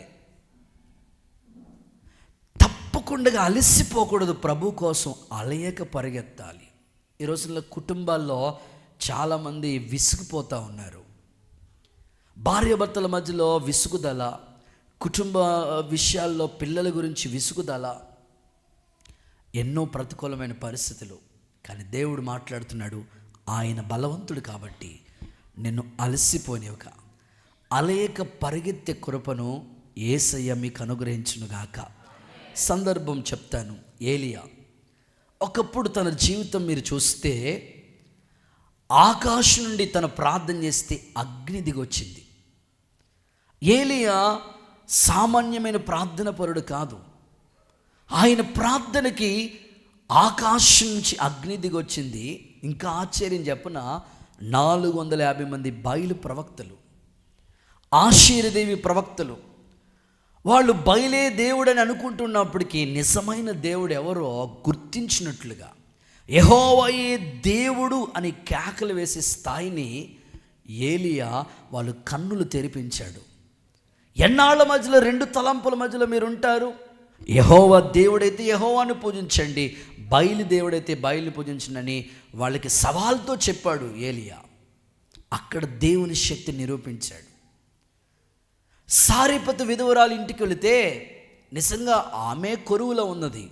తప్పకుండా అలసిపోకూడదు. ప్రభు కోసం అలయక పరిగెత్తాలి. ఈ రోజుల్లో కుటుంబాల్లో చాలామంది విసిగిపోతూ ఉన్నారు. భార్యాభర్తల మధ్యలో విసుగుదల, కుటుంబ విషయాల్లో పిల్లల గురించి విసుగుదల, ఎన్నో ప్రతికూలమైన పరిస్థితులు. కానీ దేవుడు మాట్లాడుతున్నాడు, ఆయన బలవంతుడు కాబట్టి నిన్ను అలసిపోనివ్వక అలేక పరిగెత్తే కృపను యేసయ్య మీకు అనుగ్రహించునుగాక. సందర్భం చెప్తాను. ఏలియా ఒకప్పుడు తన జీవితం మీరు చూస్తే ఆకాశం నుండి తన ప్రార్థన చేస్తే అగ్ని దిగొచ్చింది. ఏలియా సామాన్యమైన ప్రార్థన పరుడు కాదు. ఆయన ప్రార్థనకి ఆకాశం నుంచి అగ్ని దిగొచ్చింది. ఇంకా ఆశ్చర్యం చెప్పన 450 మంది బయలు ప్రవక్తలు, ఆశీర్దేవి ప్రవక్తలు, వాళ్ళు బయలే దేవుడని అనుకుంటున్నప్పటికీ నిజమైన దేవుడు ఎవరో గుర్తించినట్లుగా యెహోవాయే దేవుడు అని కేకలు వేసే స్థాయిని ఏలియా వాళ్ళు కన్నులు తెరిపించాడు. ఎన్నాళ్ళ మధ్యలో 2 తలంపుల మధ్యలో మీరు ఉంటారు. యెహోవా దేవుడైతే యెహోవాను పూజించండి, బయలు దేవుడైతే బయలు పూజించండి వాళ్ళకి సవాల్తో చెప్పాడు ఏలియా. అక్కడ దేవుని శక్తి నిరూపించాడు. సారెపతు విధవరాలు ఇంటికి వెళితే నిజంగా ఆమె కొరువులో ఉన్నది,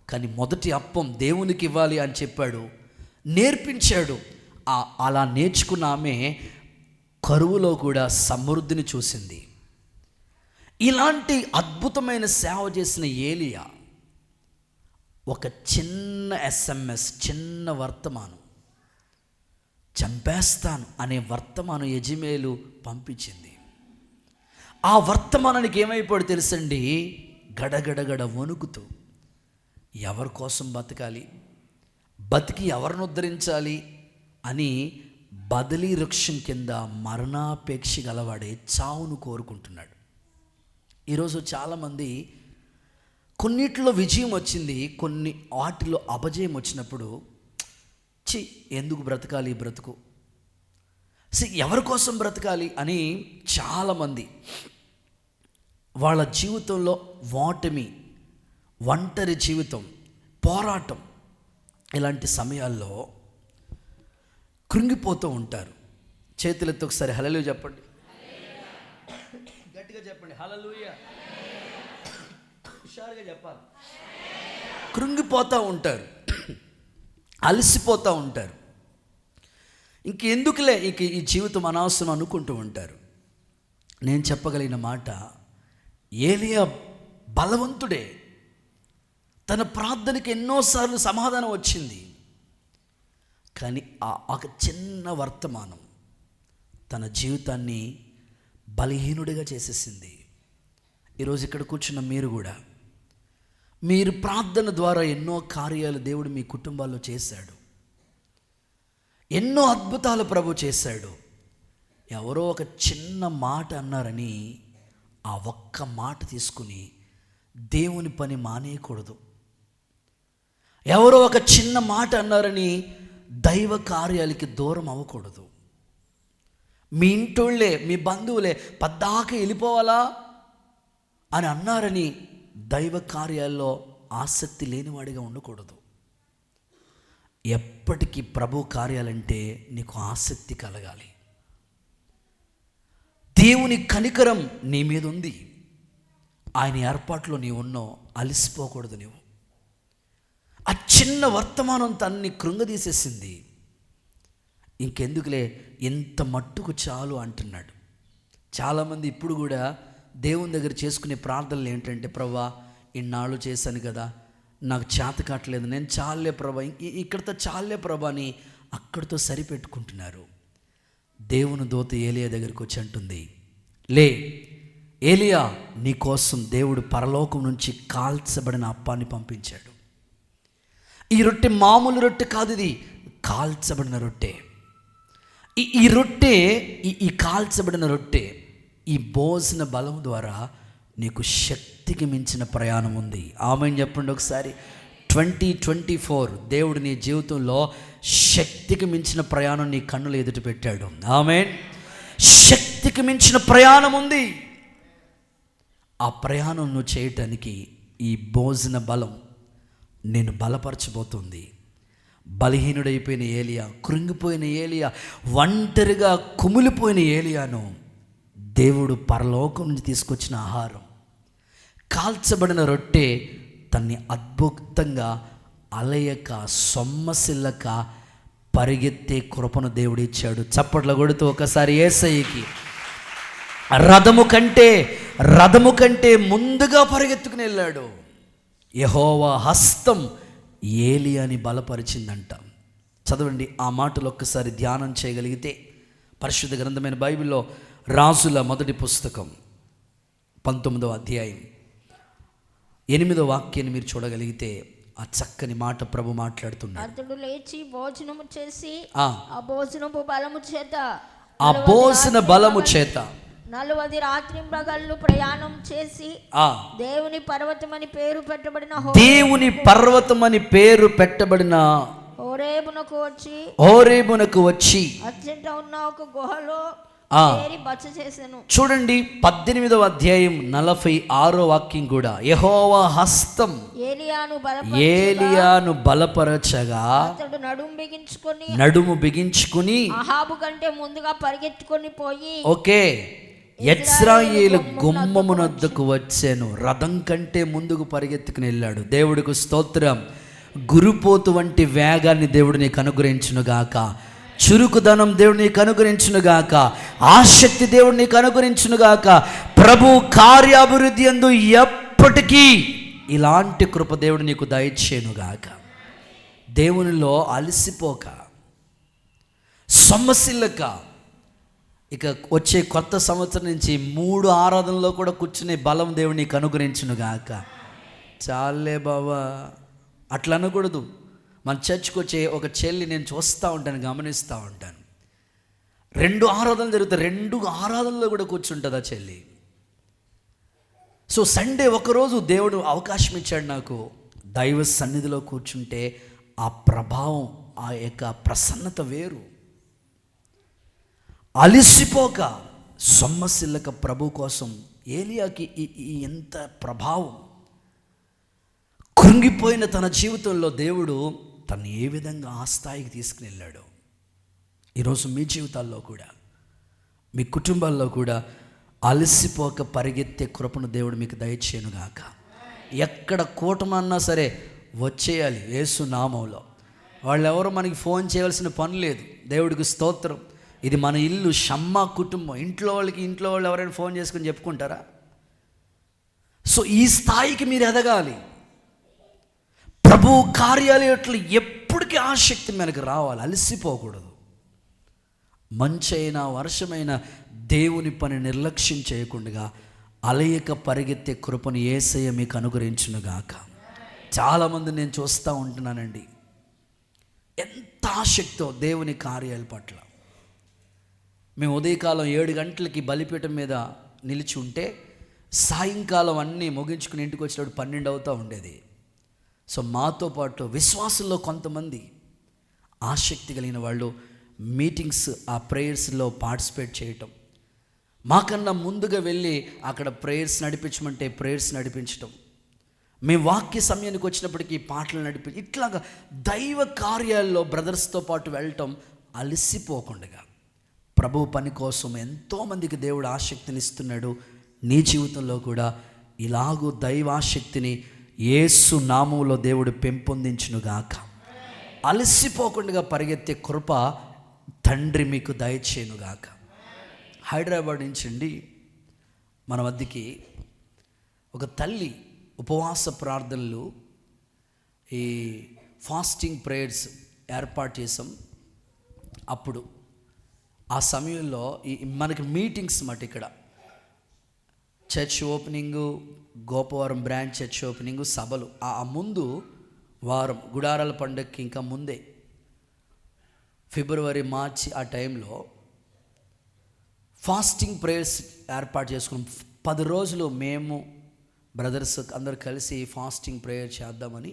కానీ మొదటి అప్పం దేవునికి ఇవ్వాలి అని చెప్పాడు, నేర్పించాడు. అలా నేర్చుకున్న ఆమె కరువులో కూడా సమృద్ధిని చూసింది. ఇలాంటి అద్భుతమైన సేవ చేసిన ఏలియా ఒక చిన్న SMS, చిన్న వర్తమానం, చంపేస్తాను అనే వర్తమానం యెజెబెలు పంపించింది. ఆ వర్తమానానికి ఏమైపోయాడు తెలుసండి, గడగడగడ వణుకుతూ ఎవరి కోసం బతకాలి, బతికి ఎవరిని ఉద్ధరించాలి అని బదలీ వృక్షం కింద మరణాపేక్ష గలవాడే చావును కోరుకుంటున్నాడు. ఈరోజు చాలామంది కొన్నిట్లో విజయం వచ్చింది, కొన్ని వాటిలో అపజయం వచ్చినప్పుడు ఎందుకు బ్రతకాలి ఈ బ్రతుకు, ఎవరి కోసం బ్రతకాలి అని చాలామంది వాళ్ళ జీవితంలో ఓటమి, ఒంటరి జీవితం, పోరాటం, ఇలాంటి సమయాల్లో కృంగిపోతూ ఉంటారు. చేతులెత్తి ఒకసారి హల్లెలూయా చెప్పండి, గట్టిగా చెప్పండి హల్లెలూయా, హుషారుగా చెప్పాలి. కృంగిపోతూ ఉంటారు, అలసిపోతూ ఉంటారు, ఇంకెందుకులే ఈ జీవితం అనవసరం అనుకుంటూ ఉంటారు. నేను చెప్పగలిగిన మాట, ఏలియా బలవంతుడే. తన ప్రార్థనకి ఎన్నోసార్లు సమాధానం వచ్చింది, కానీ ఒక చిన్న వర్తమానం తన జీవితాన్ని బలహీనుడిగా చేసేసింది. ఈరోజు ఇక్కడ కూర్చున్న మీరు కూడా, మీరు ప్రార్థన ద్వారా ఎన్నో కార్యాలు దేవుడు మీ కుటుంబాల్లో చేశాడు, ఎన్నో అద్భుతాలు ప్రభు చేశాడు. ఎవరో ఒక చిన్న మాట అన్నారని ఆ ఒక్క మాట తీసుకుని దేవుని పని మానేయకూడదు. ఎవరో ఒక చిన్న మాట అన్నారని దైవ కార్యాలకి దూరం అవ్వకూడదు. మీ ఇంటోళ్ళే, మీ బంధువులే పద్దాక వెళ్ళిపోవాలా అని అన్నారని దైవ కార్యాల్లో ఆసక్తి లేనివాడిగా ఉండకూడదు. ఎప్పటికీ ప్రభు కార్యాలంటే నీకు ఆసక్తి కలగాలి. దేవుని కనికరం నీ మీద ఉంది, ఆయన ఏర్పాట్లో నీవు ఉన్నావు, అలసిపోకూడదు. నీవు ఆ చిన్న వర్తమానం తన్ని కృంగదీసేసింది. ఇంకెందుకులే, ఇంత మట్టుకు చాలు అంటున్నాడు. చాలామంది ఇప్పుడు కూడా దేవుని దగ్గర చేసుకునే ప్రార్థనలు ఏంటంటే, ప్రభువా ఇన్నాళ్ళు చేశాను కదా, నాకు చేత కావట్లేదు, నేను చాలే ప్రభా, ఇక్కడితో చాలే ప్రభా అని అక్కడితో సరిపెట్టుకుంటున్నారు. దేవుని దూత ఏలియా దగ్గరికి వచ్చి అంటుంది, లే ఏలియా, నీ కోసం దేవుడు పరలోకం నుంచి కాల్చబడిన అప్పాన్ని పంపించాడు. ఈ రొట్టె మామూలు రొట్టె కాదు, ఇది కాల్చబడిన రొట్టె. ఈ రొట్టె, ఈ కాల్చబడిన రొట్టె, ఈ భోజన బలం ద్వారా నీకు శక్తికి మించిన ప్రయాణం ఉంది. ఆమేన్ చెప్పండి ఒకసారి. 2024 దేవుడు నీ జీవితంలో శక్తికి మించిన ప్రయాణం నీ కన్నులు ఎదుట పెట్టాడు. ఆమేన్. శక్తికి మించిన ప్రయాణం ఉంది. ఆ ప్రయాణం నువ్వు చేయటానికి ఈ భోజన బలం నేను బలపరచబోతుంది. బలహీనుడైపోయిన ఏలియా, కృంగిపోయిన ఏలియా, ఒంటరిగా కుమిలిపోయిన ఏలియాను దేవుడు పరలోకం నుంచి తీసుకొచ్చిన ఆహారం కాల్చబడిన రొట్టె తన్ని అద్భుతంగా అలయక సొమ్మసిల్లక పరిగెత్తే కృపను దేవుడిచ్చాడు. చప్పట్ల కొడుతూ ఒకసారి యేసయ్యకి. రథము కంటే ముందుగా పరిగెత్తుకుని వెళ్ళాడు. యెహోవా హస్తం ఏలియాని బలపరిచిందంట. చదవండి ఆ మాటలు ఒక్కసారి ధ్యానం చేయగలిగితే పరిశుద్ధ గ్రంథమైన బైబిల్లో రాజుల మొదటి పుస్తకం 19వ అధ్యాయం 8వ వాక్యాన్ని మీరు చూడగలిగితే ఆ చక్కని మాట ప్రభు మాట్లాడుతున్నాడు. అతడు లేచి భోజనము చేసి ఆ భోజనపు బలము చేత 40 రాత్రింబగళ్ళు ప్రయాణం చేసి దేవుని పర్వతమని పేరు పెట్టబడిన హోరేబునకు వచ్చి అచ్చట ఉన్న ఒక గుహలో బస చేసెను. చూడండి 18వ అధ్యాయం 46వ వాక్యం కూడా యెహోవా హస్తం ఏలియాను బలపరచగా అతడు నడుము బిగించుకొని అహాబు కంటే ముందుగా పరిగెత్తుకొని పోయి యెజ్రెయేలు గుమ్మమునొద్దకు వచ్చాను. రథం కంటే ముందుకు పరిగెత్తుకుని వెళ్ళాడు. దేవుడికి స్తోత్రం. గురుపోతు వంటి వేగాన్ని దేవుడు నీకు అనుగ్రహించునుగాక. చురుకుదనం దేవుడు నీకు అనుగ్రహించునుగాక. ఆసక్తి దేవుడు నీకు అనుగ్రహించునుగాక. ప్రభు కార్యాభివృద్ధి యందు ఎప్పటికీ ఇలాంటి కృప దేవుడు నీకు దయచేయునుగాక. దేవునిలో అలసిపోక, సొమ్మసిల్లక, ఇక వచ్చే కొత్త సంవత్సరం నుంచి 3 ఆరాధనలో కూడా కూర్చునే బలం దేవుడు నీకు అనుగ్రహించునుగాక. చాలే బావా అట్లా అనకూడదు. మన చర్చ్కి వచ్చే ఒక చెల్లి నేను చూస్తూ ఉంటాను, గమనిస్తూ ఉంటాను. 2 ఆరాధనలు జరుగుతాయి, 2 ఆరాధనలో కూడా కూర్చుంటుంది ఆ చెల్లి. సో సండే ఒకరోజు దేవుడు అవకాశం ఇచ్చాడు నాకు. దైవ సన్నిధిలో కూర్చుంటే ఆ ప్రభావం, ఆ యొక్క ప్రసన్నత వేరు. అలిసిపోక, సొమ్మసిల్లక ప్రభు కోసం. ఏలియాకి ఎంత ప్రభావం. కృంగిపోయిన తన జీవితంలో దేవుడు తను ఏ విధంగా ఆ స్థాయికి తీసుకుని వెళ్ళాడు. ఈరోజు మీ జీవితాల్లో కూడా, మీ కుటుంబాల్లో కూడా అలసిపోక పరిగెత్తే కృపను దేవుడు మీకు దయచేయునుగాక. ఎక్కడ కూటమన్నా సరే వచ్చేయాలి యేసు నామంలో. వాళ్ళు ఎవరు మనకి ఫోన్ చేయవలసిన పని లేదు. దేవుడికి స్తోత్రం. ఇది మన ఇల్లు, షమ్మా కుటుంబం. ఇంట్లో వాళ్ళు ఎవరైనా ఫోన్ చేసుకుని చెప్పుకుంటారా? సో ఈ స్థాయికి మీరు ఎదగాలి. ప్రభు కార్యాలయాలు ఎప్పటికీ ఆసక్తి మనకు రావాలి. అలసిపోకూడదు. మంచైనా వర్షమైనా దేవుని పని నిర్లక్ష్యం చేయకుండా అలయక పరిగెత్తే కృపను యేసయ్య మీకు అనుగ్రహించునుగాక. చాలామంది నేను చూస్తూ ఉంటున్నానండి, ఎంత ఆసక్తితో దేవుని కార్యాల పట్ల. మేము ఉదయకాలం 7 గంటలకి బలిపీఠం మీద నిలిచి ఉంటే సాయంకాలం అన్నీ ముగించుకుని ఇంటికి వచ్చినప్పుడు 12 అవుతూ ఉండేది. సో మాతో పాటు విశ్వాసంలో కొంతమంది ఆసక్తి కలిగిన వాళ్ళు మీటింగ్స్, ఆ ప్రేయర్స్లో పార్టిసిపేట్ చేయటం, మాకన్నా ముందుగా వెళ్ళి అక్కడ ప్రేయర్స్ నడిపించమంటే ప్రేయర్స్ నడిపించటం, మేము వాక్య సమయానికి వచ్చినప్పటికీ పాటలు నడిపించి, ఇట్లాగా దైవ కార్యాల్లో బ్రదర్స్తో పాటు వెళ్ళటం. అలసిపోకుండా ప్రభు పని కోసం ఎంతోమందికి దేవుడు ఆసక్తిని ఇస్తున్నాడు. నీ జీవితంలో కూడా ఇలాగూ దైవాసక్తిని యేసు నామములో దేవుడు పెంపొందించునుగాక. అలసిపోకుండా పరిగెత్తే కృప తండ్రి మీకు దయచేయునుగాక. హైదరాబాద్ నుంచి అండి మన వద్దకి ఒక తల్లి ఉపవాస ప్రార్థనలు, ఈ ఫాస్టింగ్ ప్రేయర్స్ ఏర్పాటు చేసాం. అప్పుడు ఆ సమయంలో మనకి మీటింగ్స్ మాట ఇక్కడ church opening, Gopavaram branch church opening, సభలు ఆ ముందు వారం, గుడారాల పండుగకి ఇంకా ముందే ఫిబ్రవరి, మార్చి ఆ టైంలో ఫాస్టింగ్ ప్రేయర్స్ ఏర్పాటు చేసుకున్నాం. 10 రోజులు మేము బ్రదర్స్ అందరు కలిసి ఫాస్టింగ్ ప్రేయర్ చేద్దామని.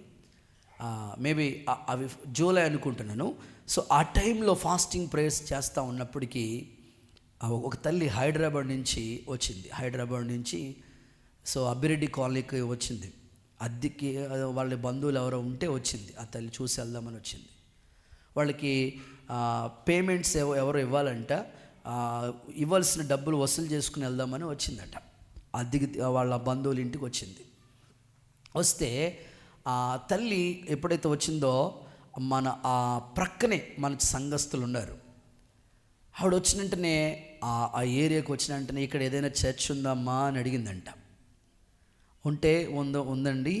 మేబీ అవి జూలై అనుకుంటున్నాను. సో ఆ టైంలో ఫాస్టింగ్ ప్రేయర్స్ చేస్తూ ఉన్నప్పటికీ ఒక తల్లి హైదరాబాద్ నుంచి సో అబ్బిరెడ్డి కాలనీకి వచ్చింది. అద్దెకి వాళ్ళ బంధువులు ఎవరో ఉంటే వచ్చింది. ఆ తల్లి చూసి వెళ్దామని వచ్చింది. వాళ్ళకి పేమెంట్స్ ఎవరో ఇవ్వాలంట, ఇవ్వాల్సిన డబ్బులు వసూలు చేసుకుని వెళ్దామని వచ్చిందట. అద్దెకి వాళ్ళ బంధువుల ఇంటికి వచ్చింది. వస్తే ఆ తల్లి ఎప్పుడైతే వచ్చిందో మన ఆ ప్రక్కనే మన సంఘస్థులు ఉన్నారు. ఆవిడ వచ్చిన వెంటనే ఆ ఏరియాకి వచ్చిన వెంటనే ఇక్కడ ఏదైనా చర్చ్ ఉందమ్మా అని అడిగిందంట. ఉంటే ఉందండి,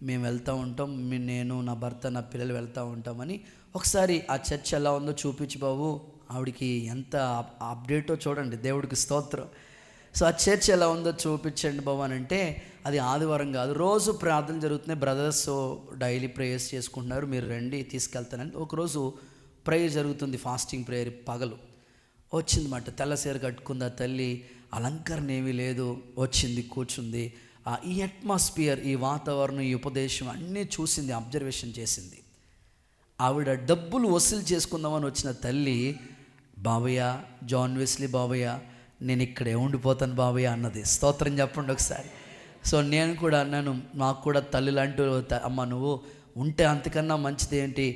మేము వెళ్తూ ఉంటాం, నేను నా భర్త నా పిల్లలు వెళ్తూ ఉంటామని. ఒకసారి ఆ చర్చ్ ఎలా ఉందో చూపించు బాబు. ఆవిడికి ఎంత అప్డేటో చూడండి, దేవుడికి స్తోత్రం. సో ఆ చర్చ్ ఎలా ఉందో చూపించండి బాబు అని అంటే, అది ఆదివారం కాదు, రోజు ప్రార్థన జరుగుతున్నాయి, బ్రదర్స్ డైలీ ప్రేయర్స్ చేసుకుంటున్నారు, మీరు రండి తీసుకెళ్తానని. ఒకరోజు ప్రేయర్ జరుగుతుంది, ఫాస్టింగ్ ప్రేయర్ పగలు. వచ్చిందన్నమాట, తెల్లసీర కట్టుకుంది ఆ తల్లి, అలంకరణ ఏమీ లేదు, వచ్చింది కూర్చుంది. ఈ అట్మాస్ఫియర్, ఈ వాతావరణం, ఈ ఉపదేశం అన్నీ చూసింది, అబ్జర్వేషన్ చేసింది. ఆవిడ డబ్బులు వసూలు చేసుకుందామని వచ్చిన తల్లి, బాబయ్య జాన్ వెస్లీ బాబయ్య, నేను ఇక్కడే ఉండిపోతాను బాబయ్య అన్నది. స్తోత్రం చెప్పండి ఒకసారి. సో నేను కూడా అన్నాను, నాకు కూడా తల్లి లాంటి అమ్మ, నువ్వు ఉంటే అంతకన్నా మంచిది ఏంటి,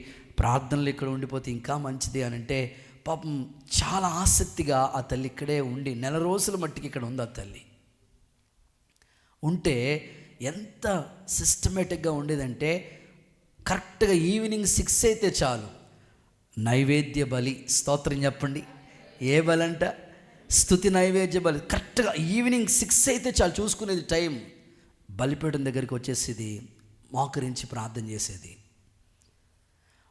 ప్రార్థనలు ఇక్కడ ఉండిపోతే ఇంకా మంచిది అని అంటే, పాపం చాలా ఆసక్తిగా ఆ తల్లి ఇక్కడే ఉండి 4 రోజుల మట్టికి ఇక్కడ ఉంది ఆ తల్లి. ఉంటే ఎంత సిస్టమేటిక్గా ఉండేదంటే, కరెక్ట్గా ఈవినింగ్ 6 అయితే చాలు నైవేద్య బలి. స్తోత్రం చెప్పండి. ఏ బలి అంట? స్తుతి నైవేద్య బలి. కరెక్ట్గా ఈవినింగ్ 6 అయితే చాలు, చూసుకునేది టైం. బలిపీఠం దగ్గరికి వచ్చేసేది, మోకరించి ప్రార్థన చేసేది.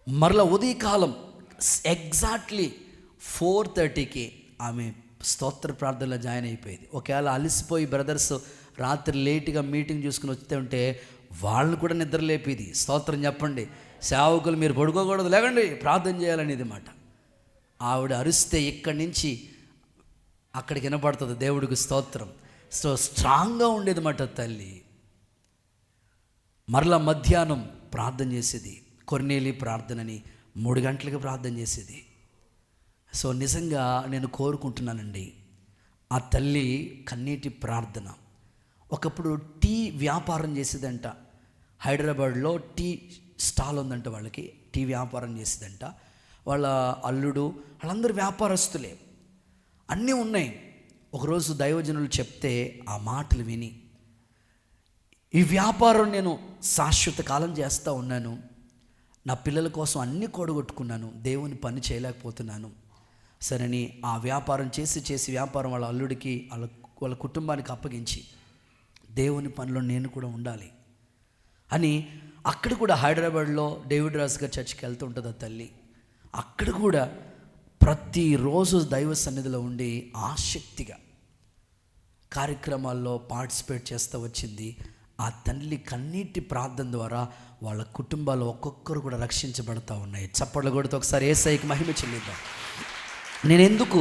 మరలా ఉదయకాలం ఎగ్జాక్ట్లీ 4:30కి ఆమె స్తోత్ర ప్రార్థనలో జాయిన్ అయిపోయేది. ఒకవేళ అలసిపోయి బ్రదర్స్ రాత్రి లేటుగా మీటింగ్ చూసుకుని వస్తే ఉంటే వాళ్ళని కూడా నిద్ర లేపేది. స్తోత్రం చెప్పండి. సేవకులు మీరు పడుకోకూడదు, లేకండి ప్రార్థన చేయాలనేది మాట. ఆవిడ అరిస్తే ఇక్కడి నుంచి అక్కడికి వినపడుతుంది, దేవుడికి స్తోత్రం. సో స్ట్రాంగ్గా ఉండేది మాట తల్లి. మరలా మధ్యాహ్నం ప్రార్థన చేసేది, కొర్నేలి ప్రార్థనని 3 గంటలకు ప్రార్థన చేసేది. సో నిజంగా నేను కోరుకుంటున్నానండి, ఆ తల్లి కన్నీటి ప్రార్థన. ఒకప్పుడు టీ వ్యాపారం చేసేదంట, హైదరాబాద్లో టీ స్టాల్ ఉందంట, వాళ్ళకి టీ వ్యాపారం చేసేదంట. వాళ్ళ అల్లుడు వాళ్ళందరూ వ్యాపారస్తులే, అన్నీ ఉన్నాయి. ఒకరోజు దైవజనులు చెప్తే ఆ మాటలు విని, ఈ వ్యాపారం నేను శాశ్వత కాలం చేస్తూ ఉన్నాను, నా పిల్లల కోసం అన్నీ కూడగొట్టుకున్నాను, దేవుని పని చేయలేకపోతున్నాను, సరేని ఆ వ్యాపారం చేసి వ్యాపారం వాళ్ళ అల్లుడికి వాళ్ళ కుటుంబానికి అప్పగించి దేవుని పనిలో నేను కూడా ఉండాలి అని అక్కడ కూడా హైదరాబాద్లో డేవిడ్ రాజు గారి చర్చికి వెళ్తూ ఉంటుంది ఆ తల్లి. అక్కడ కూడా ప్రతిరోజు దైవ సన్నిధిలో ఉండి ఆసక్తిగా కార్యక్రమాల్లో పార్టిసిపేట్ చేస్తూ వచ్చింది. ఆ తల్లి కన్నీటి ప్రార్థన ద్వారా వాళ్ళ కుటుంబాలు ఒక్కొక్కరు కూడా రక్షించబడతా ఉన్నాయి. చప్పట్లు కొడుతూ ఒకసారి యేసయ్యకి మహిమ చెల్లిద్దాం. నేను ఎందుకు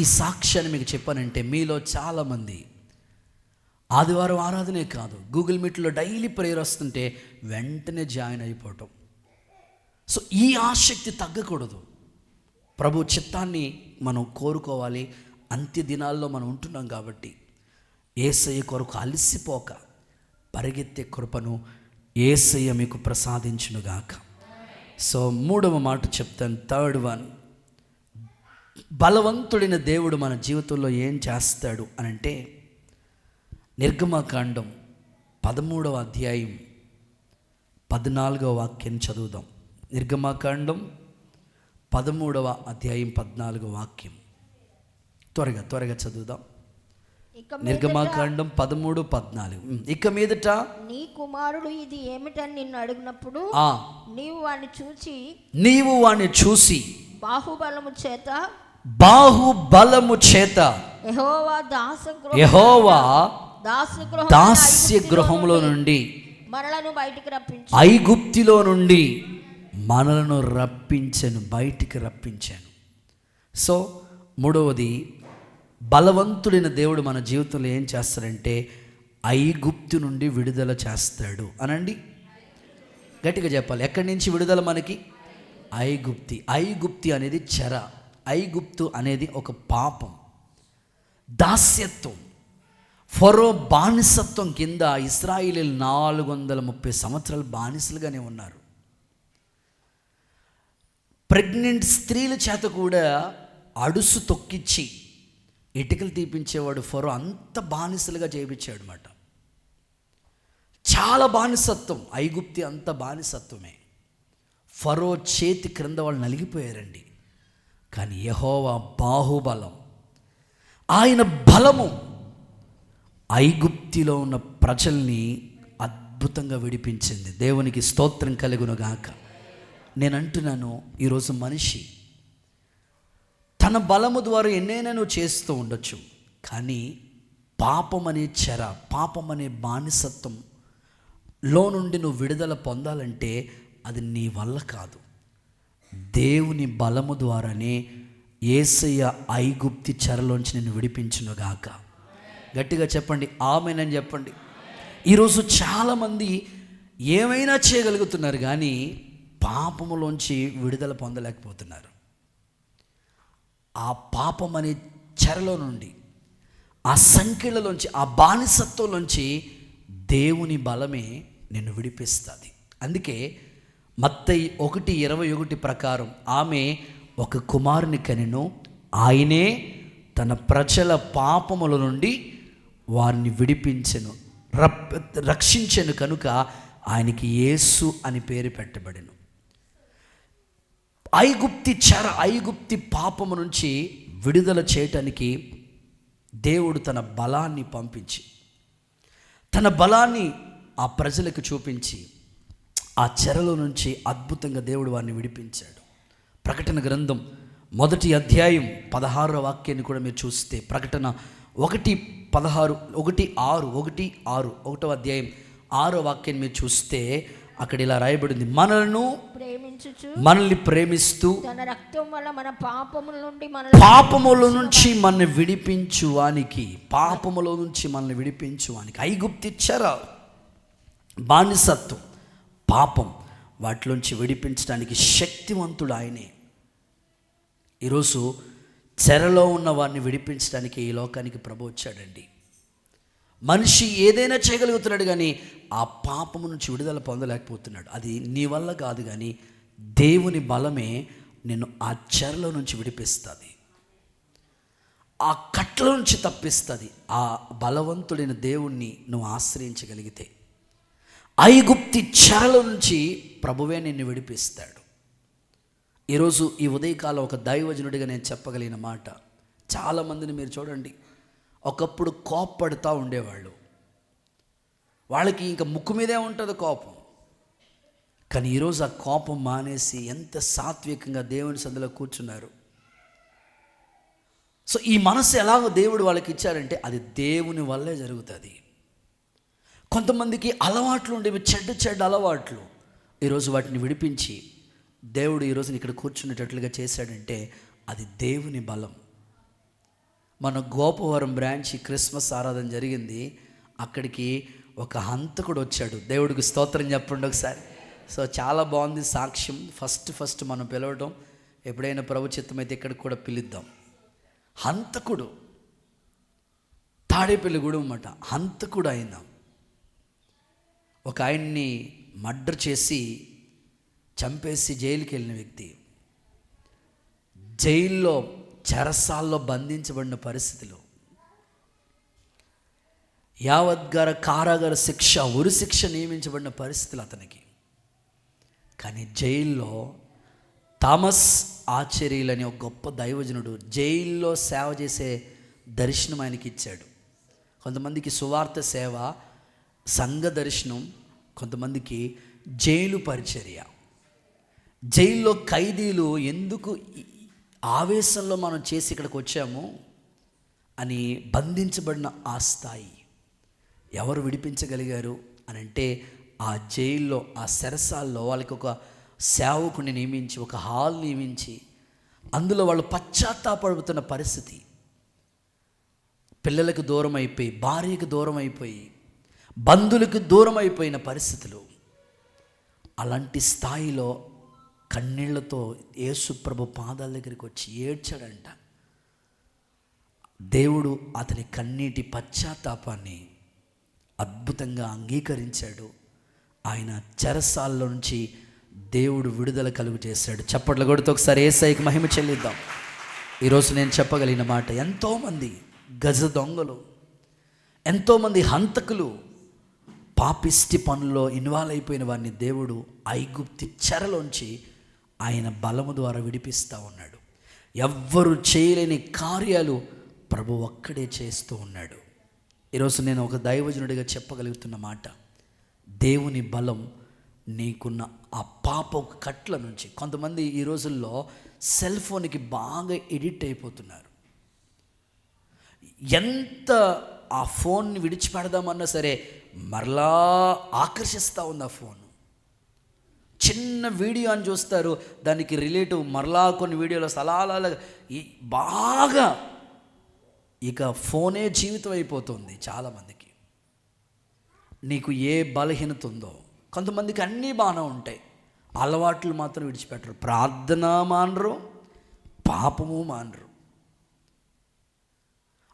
ఈ సాక్ష్యాన్ని మీకు చెప్పానంటే, మీలో చాలామంది ఆదివారం ఆరాధనే కాదు, గూగుల్ మీట్లో డైలీ ప్రేయర్ వస్తుంటే వెంటనే జాయిన్ అయిపోవటం. సో ఈ ఆసక్తి తగ్గకూడదు. ప్రభు చిత్తాన్ని మనం కోరుకోవాలి. అంత్య దినాల్లో మనం ఉంటున్నాం కాబట్టి యేసయ్య కొరకు అలసిపోక పరిగెత్తే కృపను యేసయ్య మీకు ప్రసాదించునుగాక. సో 3వ మాట చెప్తాను, 3rd వన్. బలవంతుడైన దేవుడు మన జీవితంలో ఏం చేస్తాడు అని అంటే, నిర్గమకాండం 13వ అధ్యాయం 14వ వాక్యం చదువుదాం. నిర్గమకాండం 13వ అధ్యాయం 14వ వాక్యం. త్వరగా చదువుదాం. నిర్గమకాండం 13:14. ఇక మీదట నీ కుమారుడు ఇది ఏమిటని నిన్ను అడిగినప్పుడు నీవు వాణ్ణి చూసి బాహుబలము చేత యెహోవా దాస్య గృహంలో నుండి ఐగుప్తిలో నుండి మనలను బయటికి రప్పించాను. సో 3వది, బలవంతుడైన దేవుడు మన జీవితంలో ఏం చేస్తాడంటే ఐగుప్తు నుండి విడుదల చేస్తాడు అనండి. గట్టిగా చెప్పాలి. ఎక్కడి నుంచి విడుదల మనకి? ఐగుప్తి అనేది చెర. ఐగుప్తు అనేది ఒక పాపం, దాస్యత్వం, ఫరో బానిసత్వం కింద ఇశ్రాయేలీయులు 430 సంవత్సరాలు బానిసలుగానే ఉన్నారు. ప్రెగ్నెంట్ స్త్రీల చేత కూడా అడుసు తొక్కించి ఇటుకలు తీపించేవాడు ఫరో అంత బానిసలుగా చేయించాడు అన్నమాట. చాలా బానిసత్వం, ఐగుప్తి అంత బానిసత్వమే. ఫరో చేతి క్రింద వాళ్ళు నలిగిపోయారండి. కానీ యెహోవా బాహుబలం, ఆయన బలము ఐగుప్తిలో ఉన్న ప్రజల్ని అద్భుతంగా విడిపించింది. దేవునికి స్తోత్రం కలుగునుగాక. నేను అంటున్నాను, ఈరోజు మనిషి తన బలము ద్వారా ఎన్నైనా నువ్వు చేస్తూ ఉండొచ్చు, కానీ పాపం అనే చెర, పాపం అనే బానిసత్వంలో నుండి నువ్వు విడుదల పొందాలంటే అది నీ వల్ల కాదు, దేవుని బలము ద్వారానే యేసయ్య ఐగుప్తి చెరలోంచి నిన్ను విడిపించునుగాక. గట్టిగా చెప్పండి ఆమేనని చెప్పండి. ఈరోజు చాలామంది ఏమైనా చేయగలుగుతున్నారు కానీ పాపములోంచి విడుదల పొందలేకపోతున్నారు. ఆ పాపం అనే చెరలో నుండి, ఆ సంకెళ్ళలోంచి, ఆ బానిసత్వంలోంచి దేవుని బలమే నిన్ను విడిపిస్తుంది. అందుకే మత్తయి 1:21 ప్రకారం ఆమె ఒక కుమారుని కనెను, ఆయనే తన ప్రజల పాపముల నుండి వారిని విడిపించెను, రక్షించెను కనుక ఆయనకి యేసు అని పేరు పెట్టబడెను. ఐగుప్తి చెర, ఐగుప్తి పాపము నుంచి విడుదల చేయటానికి దేవుడు తన బలాన్ని పంపించి, తన బలాన్ని ఆ ప్రజలకు చూపించి ఆ చెరలో నుంచి అద్భుతంగా దేవుడు వారిని విడిపించాడు. ప్రకటన గ్రంథం 1వ అధ్యాయం 16వ వాక్యాన్ని కూడా మీరు చూస్తే, ప్రకటన 1:16, 1:6, 1వ అధ్యాయం 6వ వాక్యాన్ని మీరు చూస్తే అక్కడ ఇలా రాయబడింది, మనల్ని ప్రేమిస్తూ తన రక్తం వల్ల మన పాపముల నుంచి మనల్ని విడిపించువానికి, పాపములో నుంచి మనల్ని విడిపించువానికి. ఐగుప్తి చెర, బానిసత్వం, పాపం, వాటిలోంచి విడిపించడానికి శక్తివంతుడు ఆయనే. ఈరోజు చెరలో ఉన్న వారిని విడిపించడానికి ఈ లోకానికి ప్రభు వచ్చాడండి. మనిషి ఏదైనా చేయగలుగుతున్నాడు కానీ ఆ పాపము నుంచి విడుదల పొందలేకపోతున్నాడు. అది నీ వల్ల కాదు, కానీ దేవుని బలమే నిన్ను ఆ చెరలో నుంచి విడిపిస్తుంది, ఆ కట్ల నుంచి తప్పిస్తుంది. ఆ బలవంతుడైన దేవుణ్ణి నువ్వు ఆశ్రయించగలిగితే ఐగుప్తి చెరల నుంచి ప్రభువే నిన్ను విడిపిస్తాడు. ఈరోజు ఈ ఉదయకాలం ఒక దైవజనుడిగా నేను చెప్పగలిగిన మాట, చాలామందిని మీరు చూడండి, ఒకప్పుడు కోప్పడుతూ ఉండేవాళ్ళు, వాళ్ళకి ఇంకా ముక్కు మీదే ఉంటుంది కోపం. కానీ ఈరోజు ఆ కోపం మానేసి ఎంత సాత్వికంగా దేవుని సందులో కూర్చున్నారు. సో ఈ మనసు ఎలాగో దేవుడు వాళ్ళకి ఇచ్చారంటే అది దేవుని వల్లే జరుగుతుంది. కొంతమందికి అలవాట్లు ఉండేవి, చెడ్డ అలవాట్లు, ఈరోజు వాటిని విడిపించి దేవుడు ఈరోజు ఇక్కడ కూర్చునేటట్లుగా చేశాడంటే అది దేవుని బలం. మన గోపవరం బ్రాంచ్ క్రిస్మస్ ఆరాధన జరిగింది, అక్కడికి ఒక హంతకుడు వచ్చాడు. దేవుడికి స్తోత్రం చెప్పండి ఒకసారి. సో చాలా బాగుంది సాక్ష్యం. ఫస్ట్ మనం పిలవడం, ఎప్పుడైనా ప్రభు చిత్తమైతే ఇక్కడికి కూడా పిలుద్దాం. హంతకుడు, తాడేపల్లిగూడెం అన్నమాట, హంతకుడు ఆయన. ఒక ఆయన్ని మర్డర్ చేసి చంపేసి జైలుకి వెళ్ళిన వ్యక్తి, జైల్లో చెరసాల్లో బంధించబడిన పరిస్థితిలో యావద్గార కారాగార శిక్ష, ఉరి శిక్ష నియమించబడిన పరిస్థితులు అతనికి. కానీ జైల్లో థామస్ ఆచార్యులని ఒక గొప్ప దైవజనుడు జైల్లో సేవ చేసే దర్శనం ఆయనకి ఇచ్చాడు. కొంతమందికి సువార్త సేవ, సంఘ దర్శనం, కొంతమందికి జైలు పరిచర్య. జైల్లో ఖైదీలు ఎందుకు ఆవేశంలో మనం చేసి ఇక్కడికి వచ్చాము అని బంధించబడిన ఆ స్థాయి ఎవరు విడిపించగలిగారు అని అంటే, ఆ జైల్లో, ఆ సెరసాల్లో వాళ్ళకి ఒక సేవకుని నియమించి, ఒక హాల్ నియమించి, అందులో వాళ్ళు పశ్చాత్తాపడుతున్న పరిస్థితి, పిల్లలకు దూరం అయిపోయి, భార్యకు దూరం అయిపోయి, బంధువులకు దూరం అయిపోయిన పరిస్థితులు. అలాంటి స్థాయిలో కన్నీళ్లతో యేసుప్రభు పాదాల దగ్గరికి వచ్చి ఏడ్చాడంట. దేవుడు అతని కన్నీటి పశ్చాత్తాపాన్ని అద్భుతంగా అంగీకరించాడు. ఆయన చెరసాల్లో నుంచి దేవుడు విడుదల కలుగు చేశాడు. చప్పట్లు కొడుతూ ఒకసారి యేసయ్యకి మహిమ చెల్లిద్దాం. ఈరోజు నేను చెప్పగలిగిన మాట, ఎంతోమంది గజ దొంగలు, ఎంతోమంది హంతకులు, పాపిష్టి పనుల్లో ఇన్వాల్వ్ అయిపోయిన వారిని దేవుడు ఐగుప్తి చెరలోంచి ఆయన బలము ద్వారా విడిపిస్తూ ఉన్నాడు. ఎవ్వరు చేయలేని కార్యాలు ప్రభు ఒక్కడే చేస్తూ ఉన్నాడు. ఈరోజు నేను ఒక దైవజనుడిగా చెప్పగలుగుతున్న మాట, దేవుని బలం నీకున్న ఆ పాపపు కట్ల నుంచి. కొంతమంది ఈ రోజుల్లో సెల్ ఫోన్కి బాగా ఎడిక్ట్ అయిపోతున్నారు. ఎంత ఆ ఫోన్ని విడిచిపెడదామన్నా సరే మరలా ఆకర్షిస్తూ ఉంది ఆ ఫోన్. చిన్న వీడియో అని చూస్తారు, దానికి రిలేటివ్ మరలా కొన్ని వీడియోలు సలాల బాగా ఇక ఫోనే జీవితం అయిపోతుంది చాలామందికి. నీకు ఏ బలహీనత ఉందో, కొంతమందికి అన్నీ బాగానే ఉంటాయి, అలవాట్లు మాత్రం విడిచిపెట్టరు. ప్రార్థన మానరు, పాపము మానరు.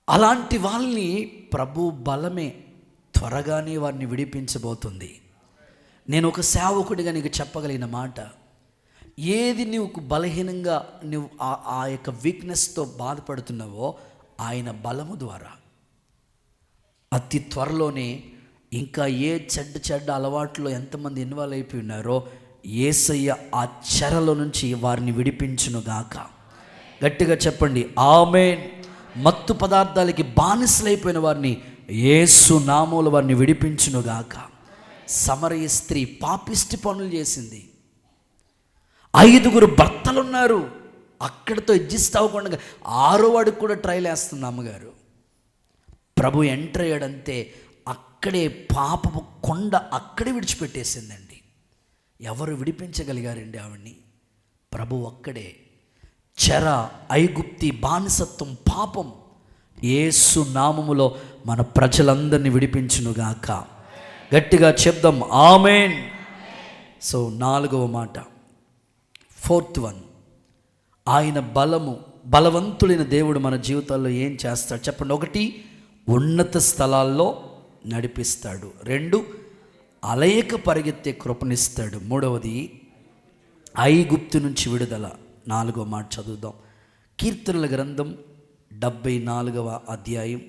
అలాంటి వాళ్ళని ప్రభు బలమే త్వరగానే వారిని విడిపించబోతుంది. నేను ఒక సేవకుడిగా నీకు చెప్పగలిగిన మాట, ఏది నువ్వు బలహీనంగా నువ్వు ఆ యొక్క వీక్నెస్తో బాధపడుతున్నావో ఆయన బలము ద్వారా అతి త్వరలోనే ఇంకా ఏ చెడ్డ అలవాట్లో ఎంతమంది ఇన్వాల్వ్ అయిపోయి ఉన్నారో యేసయ్య ఆ చెరలో నుంచి వారిని విడిపించునుగాక. గట్టిగా చెప్పండి ఆమేన్. మత్తు పదార్థాలకి బానిసలైపోయిన వారిని యేసు నామములో వారిని విడిపించునుగాక. సమరయ స్త్రీ పాపిష్టి పనులు చేసింది, 5 భర్తలున్నారు, అక్కడితో అడ్జస్ట్ అవ్వకుండా 6వ వాడికి కూడా ట్రైల్ వేస్తుంది అమ్మగారు. ప్రభు ఎంటర్ అయ్యాడంతే అక్కడే పాపపు కొండ అక్కడే విడిచిపెట్టేసిందండి. ఎవరు విడిపించగలిగారండి ఆవిడ్ని? ప్రభు ఒక్కడే. చెర, ఐగుప్తి బానిసత్వం, పాపం యేసు నామములో మన ప్రజలందరినీ విడిపించునుగాక. గట్టిగా చెప్దాం ఆమేన్. సో 4వ మాట, 4th వన్, ఆయన బలవంతుడైన దేవుడు మన జీవితాల్లో ఏం చేస్తాడు చెప్పండి. 1, ఉన్నత స్థలాల్లో నడిపిస్తాడు. 2, అలయక పరిగెత్తే కృపనిస్తాడు. 3వది, ఐగుప్తు నుంచి విడుదల. 4వ మాట చదువుదాం. కీర్తనల గ్రంథం 74వ అధ్యాయం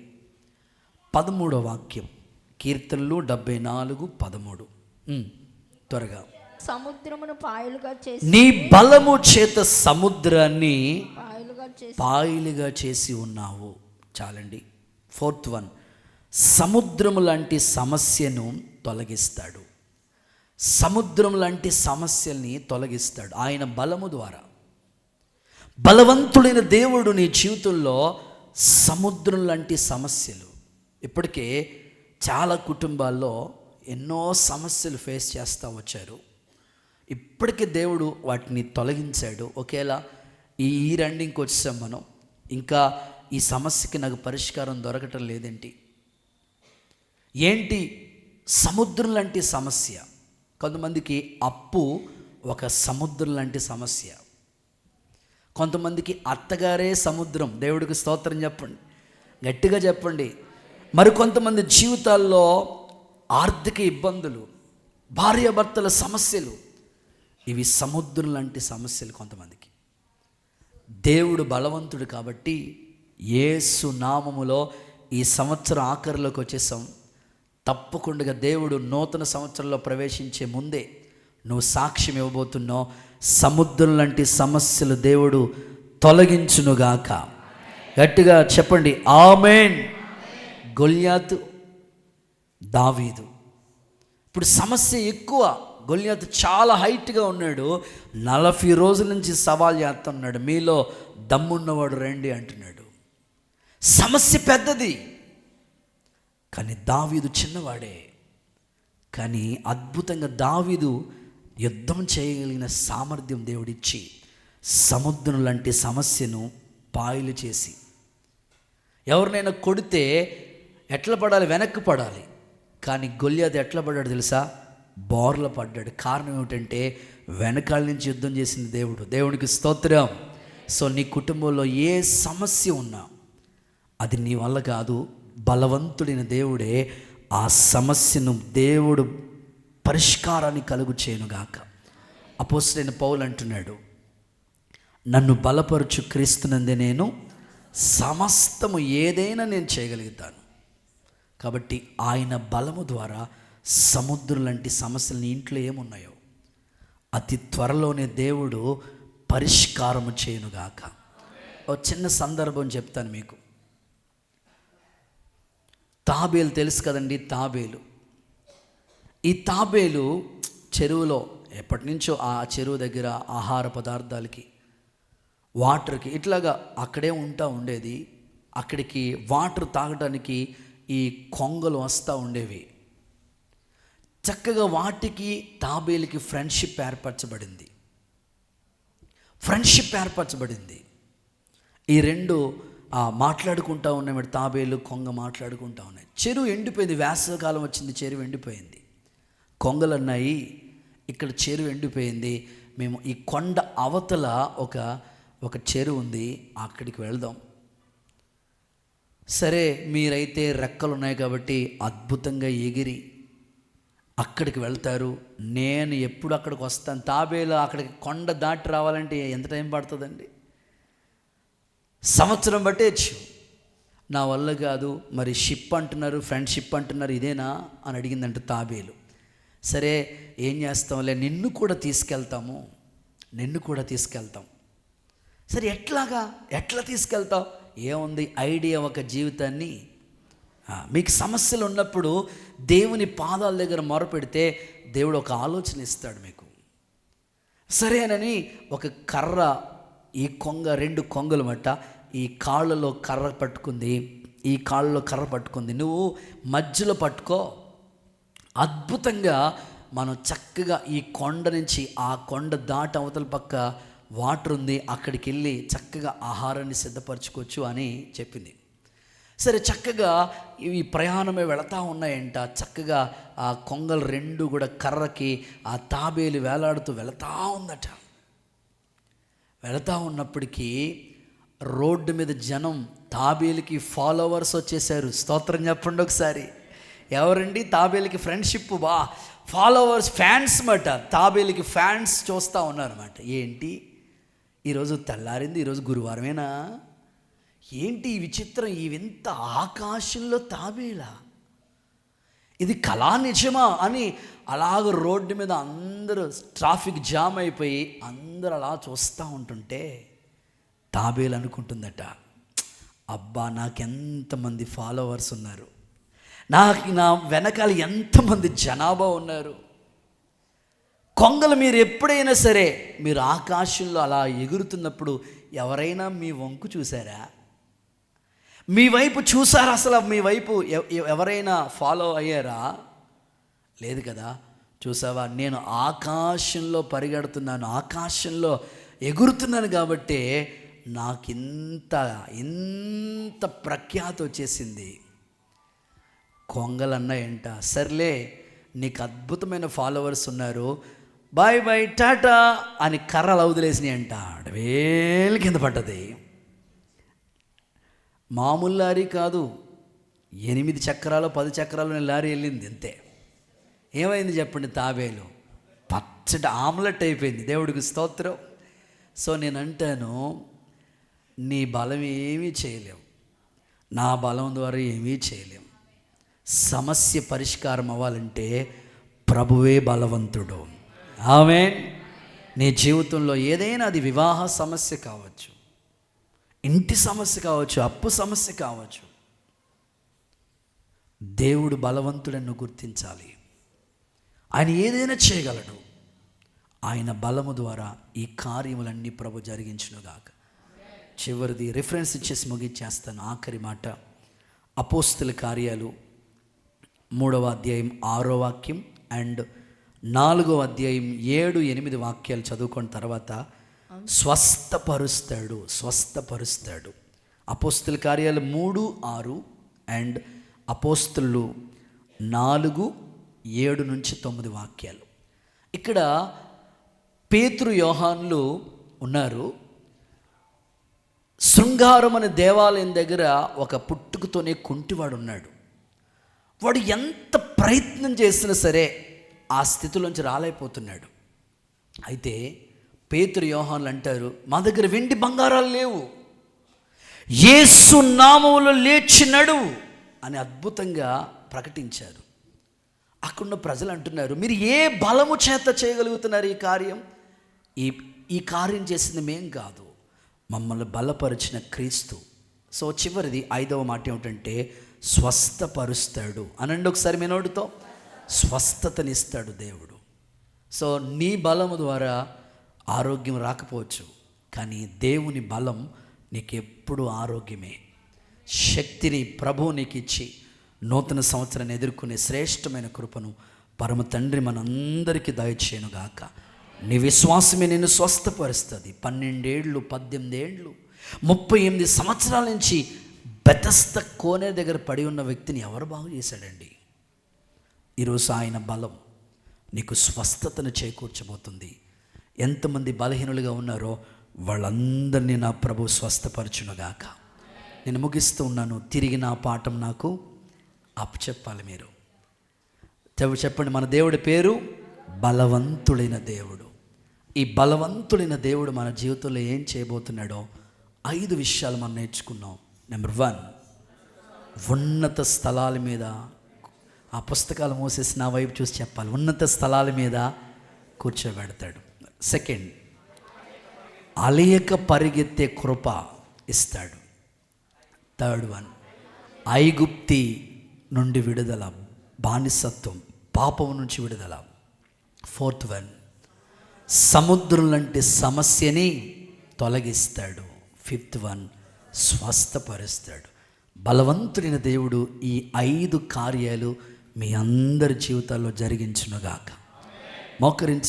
13వ వాక్యం. కీర్తనలు 74:13. త్వరగా. సముద్రమును పాయలుగా చేసి, నీ బలము చేత సముద్రాన్ని పాయలుగా చేసి ఉన్నావు. చాలండి. 4th వన్, సముద్రము లాంటి సమస్యను తొలగిస్తాడు. సముద్రం లాంటి సమస్యల్ని తొలగిస్తాడు ఆయన బలము ద్వారా. బలవంతుడైన దేవుడు నీ జీవితంలో సముద్రం లాంటి సమస్యలు, ఇప్పటికే చాలా కుటుంబాల్లో ఎన్నో సమస్యలు ఫేస్ చేస్తూ వచ్చారు. ఇప్పటికే దేవుడు వాటిని తొలగించాడు. ఒకేలా ఈ రెండింగ్కి వచ్చాం మనం, ఇంకా ఈ సమస్యకి నాకు పరిష్కారం దొరకటం లేదేంటి? ఏంటి? సముద్రం లాంటి సమస్య. కొంతమందికి అప్పు ఒక సముద్రం లాంటి సమస్య, కొంతమందికి అత్తగారే సముద్రం. దేవుడికి స్తోత్రం చెప్పండి, గట్టిగా చెప్పండి. మరికొంతమంది జీవితాల్లో ఆర్థిక ఇబ్బందులు, భార్యాభర్తల సమస్యలు, ఇవి సముద్రం లాంటి సమస్యలు కొంతమందికి. దేవుడు బలవంతుడు కాబట్టి యేసు నామములో ఈ సంవత్సరం ఆఖరిలోకి వచ్చేసాం. తప్పకుండా దేవుడు నూతన సంవత్సరంలో ప్రవేశించే ముందే నువ్వు సాక్ష్యం ఇవ్వబోతున్నావు. సముద్రం లాంటి సమస్యలు దేవుడు తొలగించునుగాక. గట్టిగా చెప్పండి ఆమేన్. గొల్యాతు, దావీదు. ఇప్పుడు సమస్య ఎక్కువ. గొల్యాతు చాలా హైట్గా ఉన్నాడు, 40 రోజుల నుంచి సవాల్ చేస్తున్నాడు, మీలో దమ్మున్నవాడు రండి అంటున్నాడు. సమస్య పెద్దది, కానీ దావీదు చిన్నవాడే. కానీ అద్భుతంగా దావీదు యుద్ధం చేయగలిగిన సామర్థ్యం దేవుడిచ్చి సముద్రం లాంటి సమస్యను పాయలు చేసి, ఎవరినైనా కొడితే ఎట్లా పడాలి? వెనక్కి పడాలి. కానీ గొల్యాతు ఎట్లా పడ్డాడు తెలుసా? బోర్ల పడ్డాడు. కారణం ఏమిటంటే వెనకాల నుంచి యుద్ధం చేసింది దేవుడు. దేవునికి స్తోత్రం. సో నీ కుటుంబంలో ఏ సమస్య ఉన్నా అది నీ వల్ల కాదు, బలవంతుడైన దేవుడే ఆ సమస్యను దేవుడు పరిష్కారాన్ని కలుగు చేయనుగాక. అపోస్తలుడైన పౌలు అంటున్నాడు, నన్ను బలపరచు క్రీస్తునందే నేను సమస్తము ఏదైనా నేను చేయగలుగుతాను. కాబట్టి ఆయన బలము ద్వారా సముద్రం లాంటి సమస్యలు నీ ఇంట్లో ఏమున్నాయో అతి త్వరలోనే దేవుడు పరిష్కారము చేయనుగాక. ఒక చిన్న సందర్భం చెప్తాను మీకు. తాబేలు తెలుసు కదండి, తాబేలు. ఈ తాబేలు చెరువులో ఎప్పటి నుంచో ఆ చెరువు దగ్గర ఆహార పదార్థాలకి, వాటర్కి ఇట్లాగా అక్కడే ఉండేది. అక్కడికి వాటర్ తాగడానికి ఈ కొంగలు వస్తూ ఉండేవి. చక్కగా వాటికి తాబేలుకి ఫ్రెండ్షిప్ ఏర్పరచబడింది. ఈ రెండు మాట్లాడుకుంటూ ఉన్నాయి. తాబేలు కొంగ మాట్లాడుకుంటూ ఉన్నాయి. చెరువు ఎండిపోయింది, వేసవికాలం వచ్చింది, చెరువు ఎండిపోయింది. కొంగలు అన్నాయి, ఇక్కడ చెరువు ఎండిపోయింది, మేము ఈ కొండ అవతల ఒక చెరువు ఉంది, అక్కడికి వెళ్దాం. సరే, మీరైతే రెక్కలు ఉన్నాయి కాబట్టి అద్భుతంగా ఎగిరి అక్కడికి వెళ్తారు. నేను ఎప్పుడు అక్కడికి వస్తాను. తాబేలు అక్కడికి కొండ దాటి రావాలంటే ఎంత టైం పడుతుందండి? సంవత్సరం పట్టేచ్చు. నా వల్ల కాదు. మరి షిప్ అంటున్నారు, ఫ్రెండ్షిప్ అంటున్నారు, ఇదేనా అని అడిగిందంట తాబేలు. సరే, ఏం చేస్తాంలే, నిన్ను కూడా తీసుకెళ్తాం. సరే, ఎట్లా తీసుకెళ్తావు? ఏముంది ఐడియా, ఒక జీవితాన్ని. మీకు సమస్యలు ఉన్నప్పుడు దేవుని పాదాల దగ్గర మొరపెడితే దేవుడు ఒక ఆలోచన ఇస్తాడు మీకు. సరేనని ఒక కర్ర, ఈ కొంగ 2 కొంగలు మట్ట ఈ కాళ్ళలో కర్ర పట్టుకుంది, నువ్వు మధ్యలో పట్టుకో. అద్భుతంగా మనం చక్కగా ఈ కొండ నుంచి ఆ కొండ దాటి అవతల పక్క వాటర్ ఉంది, అక్కడికి వెళ్ళి చక్కగా ఆహారాన్ని సిద్ధపరచుకోవచ్చు అని చెప్పింది. సరే, చక్కగా ఇవి ప్రయాణమే వెళతా ఉన్నాయంట. చక్కగా ఆ కొంగలు 2 కూడా కర్రకి ఆ తాబేలు వేలాడుతూ వెళతా ఉందట. వెళతా ఉన్నప్పటికీ రోడ్డు మీద జనం, తాబేలుకి ఫాలోవర్స్ వచ్చేసారు. స్తోత్రం చెప్పండి ఒకసారి. ఎవరండి? తాబేలుకి ఫ్రెండ్షిప్ ఫాలోవర్స్, ఫ్యాన్స్ మాట. తాబేలుకి ఫ్యాన్స్ చూస్తూ ఉన్నారన్నమాట. ఏంటి ఈరోజు తెల్లారింది, ఈరోజు గురువారమేనా? ఏంటి ఈ విచిత్రం, ఈ వింత ఆకాశంలో తాబేలా, ఇది కళా నిజమా అని అలాగ రోడ్డు మీద అందరూ ట్రాఫిక్ జామ్ అయిపోయి అందరూ అలా చూస్తూ ఉంటుంటే తాబేలు అనుకుంటుందట, అబ్బా నాకెంతమంది ఫాలోవర్స్ ఉన్నారు, నా వెనకాల ఎంతమంది జనాభా ఉన్నారు. కొంగలు మీరు ఎప్పుడైనా సరే మీరు ఆకాశంలో అలా ఎగురుతున్నప్పుడు ఎవరైనా మీ వంకు చూసారా? మీ వైపు చూసారా? అసలు మీ వైపు ఎవరైనా ఫాలో అయ్యారా? లేదు కదా. చూసావా, నేను ఆకాశంలో పరిగెడుతున్నాను, ఆకాశంలో ఎగురుతున్నాను కాబట్టి నాకు ఇంత ప్రఖ్యాతి వచ్చేసింది. కొంగలు అన్నాయంట, సర్లే నీకు అద్భుతమైన ఫాలోవర్స్ ఉన్నారు, బాయ్ బాయ్ టాటా అని కర్రలు వదిలేసినాయి అంట. వేలు కింద పడ్డది. మామూలు లారీ కాదు, 8 చక్రాలు 10 చక్రాలు లారీ వెళ్ళింది అంతే. ఏమైంది చెప్పండి? తాబేలు పచ్చడి ఆమ్లెట్ అయిపోయింది. దేవుడికి స్తోత్రం. సో నేను అంటాను, నీ బలం ఏమీ చేయలేవు, నా బలం ద్వారా ఏమీ చేయలేము. సమస్య పరిష్కారం అవ్వాలంటే ప్రభువే బలవంతుడు. ఆమేన్. నీ జీవితంలో ఏదైనా, అది వివాహ సమస్య కావచ్చు, ఇంటి సమస్య కావచ్చు, అప్పు సమస్య కావచ్చు, దేవుడు బలవంతుడని గుర్తించాలి. ఆయన ఏదైనా చేయగలడు. ఆయన బలము ద్వారా ఈ కార్యములన్నీ ప్రభు జరిగించునుగాక. చివరిది రిఫరెన్స్ ఇచ్చేసి ముగించేస్తాను. ఆఖరి మాట, అపోస్తుల కార్యాలు 3వ అధ్యాయం 6వ వాక్యం అండ్ 4వ అధ్యాయం 7, 8 వాక్యాలు చదువుకున్న తర్వాత స్వస్థపరుస్తాడు. అపోస్తుల కార్యాలు 3, 6 అండ్ అపోస్తులు 4, 7 నుంచి 9 వాక్యాలు. ఇక్కడ పేతురు, యోహానులు ఉన్నారు. శృంగారం అనే దేవాలయం దగ్గర ఒక పుట్టుకతోనే కుంటివాడు ఉన్నాడు. వాడు ఎంత ప్రయత్నం చేసినా సరే ఆ స్థితిలోంచి రాలేకపోతున్నాడు. అయితే పేతురు యోహాన్లు అంటారు, మా దగ్గర వెండి బంగారాలు లేవు, యేసు నామములో లేచి నడువు అని అద్భుతంగా ప్రకటించారు. అక్కడున్న ప్రజలు అంటున్నారు, మీరు ఏ బలము చేత చేయగలుగుతున్నారు ఈ కార్యం? ఈ కార్యం చేసింది మేం కాదు, మమ్మల్ని బలపరిచిన క్రీస్తు. సో చివరిది 5వ మాట ఏమిటంటే స్వస్థపరుస్తాడు. అనండి ఒకసారి మీ నోటితో, స్వస్థతనిస్తాడు దేవుడు. సో నీ బలము ద్వారా ఆరోగ్యం రాకపోవచ్చు, కానీ దేవుని బలం నీకు ఎప్పుడు ఆరోగ్యమే. శక్తిని ప్రభువు నీకు ఇచ్చి నూతన సంవత్సరాన్ని ఎదుర్కొనే శ్రేష్టమైన కృపను పరమ తండ్రి మనందరికీ దయచేయనుగాక. నీ విశ్వాసమే నిన్ను స్వస్థపరుస్తుంది. 12 ఏళ్ళు 18 ఏళ్ళు 38 సంవత్సరాల నుంచి బెతస్త కోనే దగ్గర పడి ఉన్న వ్యక్తిని ఎవరు బాగు చేశాడండి? ఈరోజు ఆయన బలం నీకు స్వస్థతను చేకూర్చబోతుంది. ఎంతమంది బలహీనులుగా ఉన్నారో వాళ్ళందరినీ నా ప్రభు స్వస్థపరచునుగాక. నేను ముగిస్తూ ఉన్నాను. తిరిగి నా పాఠం నాకు అప్పచెప్పాలి. మీరు చెప్పండి, మన దేవుడి పేరు బలవంతుడైన దేవుడు. ఈ బలవంతుడైన దేవుడు మన జీవితంలో ఏం చేయబోతున్నాడో 5 విషయాలు మనం నేర్చుకున్నాం. నెంబర్ 1, ఉన్నత స్థలాల మీద, ఆ పుస్తకాలు మోసేసి నా వైపు చూసి చెప్పాలి, ఉన్నత స్థలాల మీద కూర్చోబెడతాడు. 2, అలయక పరిగెత్తే కృప ఇస్తాడు. 3, ఐగుప్తి నుండి విడుదల, బానిసత్వం, పాపం నుంచి విడుదల. 4, సముద్రం లాంటి సమస్యని తొలగిస్తాడు. 5, స్వస్థపరుస్తాడు. బలవంతుడైన దేవుడు ఈ 5 కార్యాలు మీ అందరి జీవితాల్లో జరిగించునుగాక. మోకరించి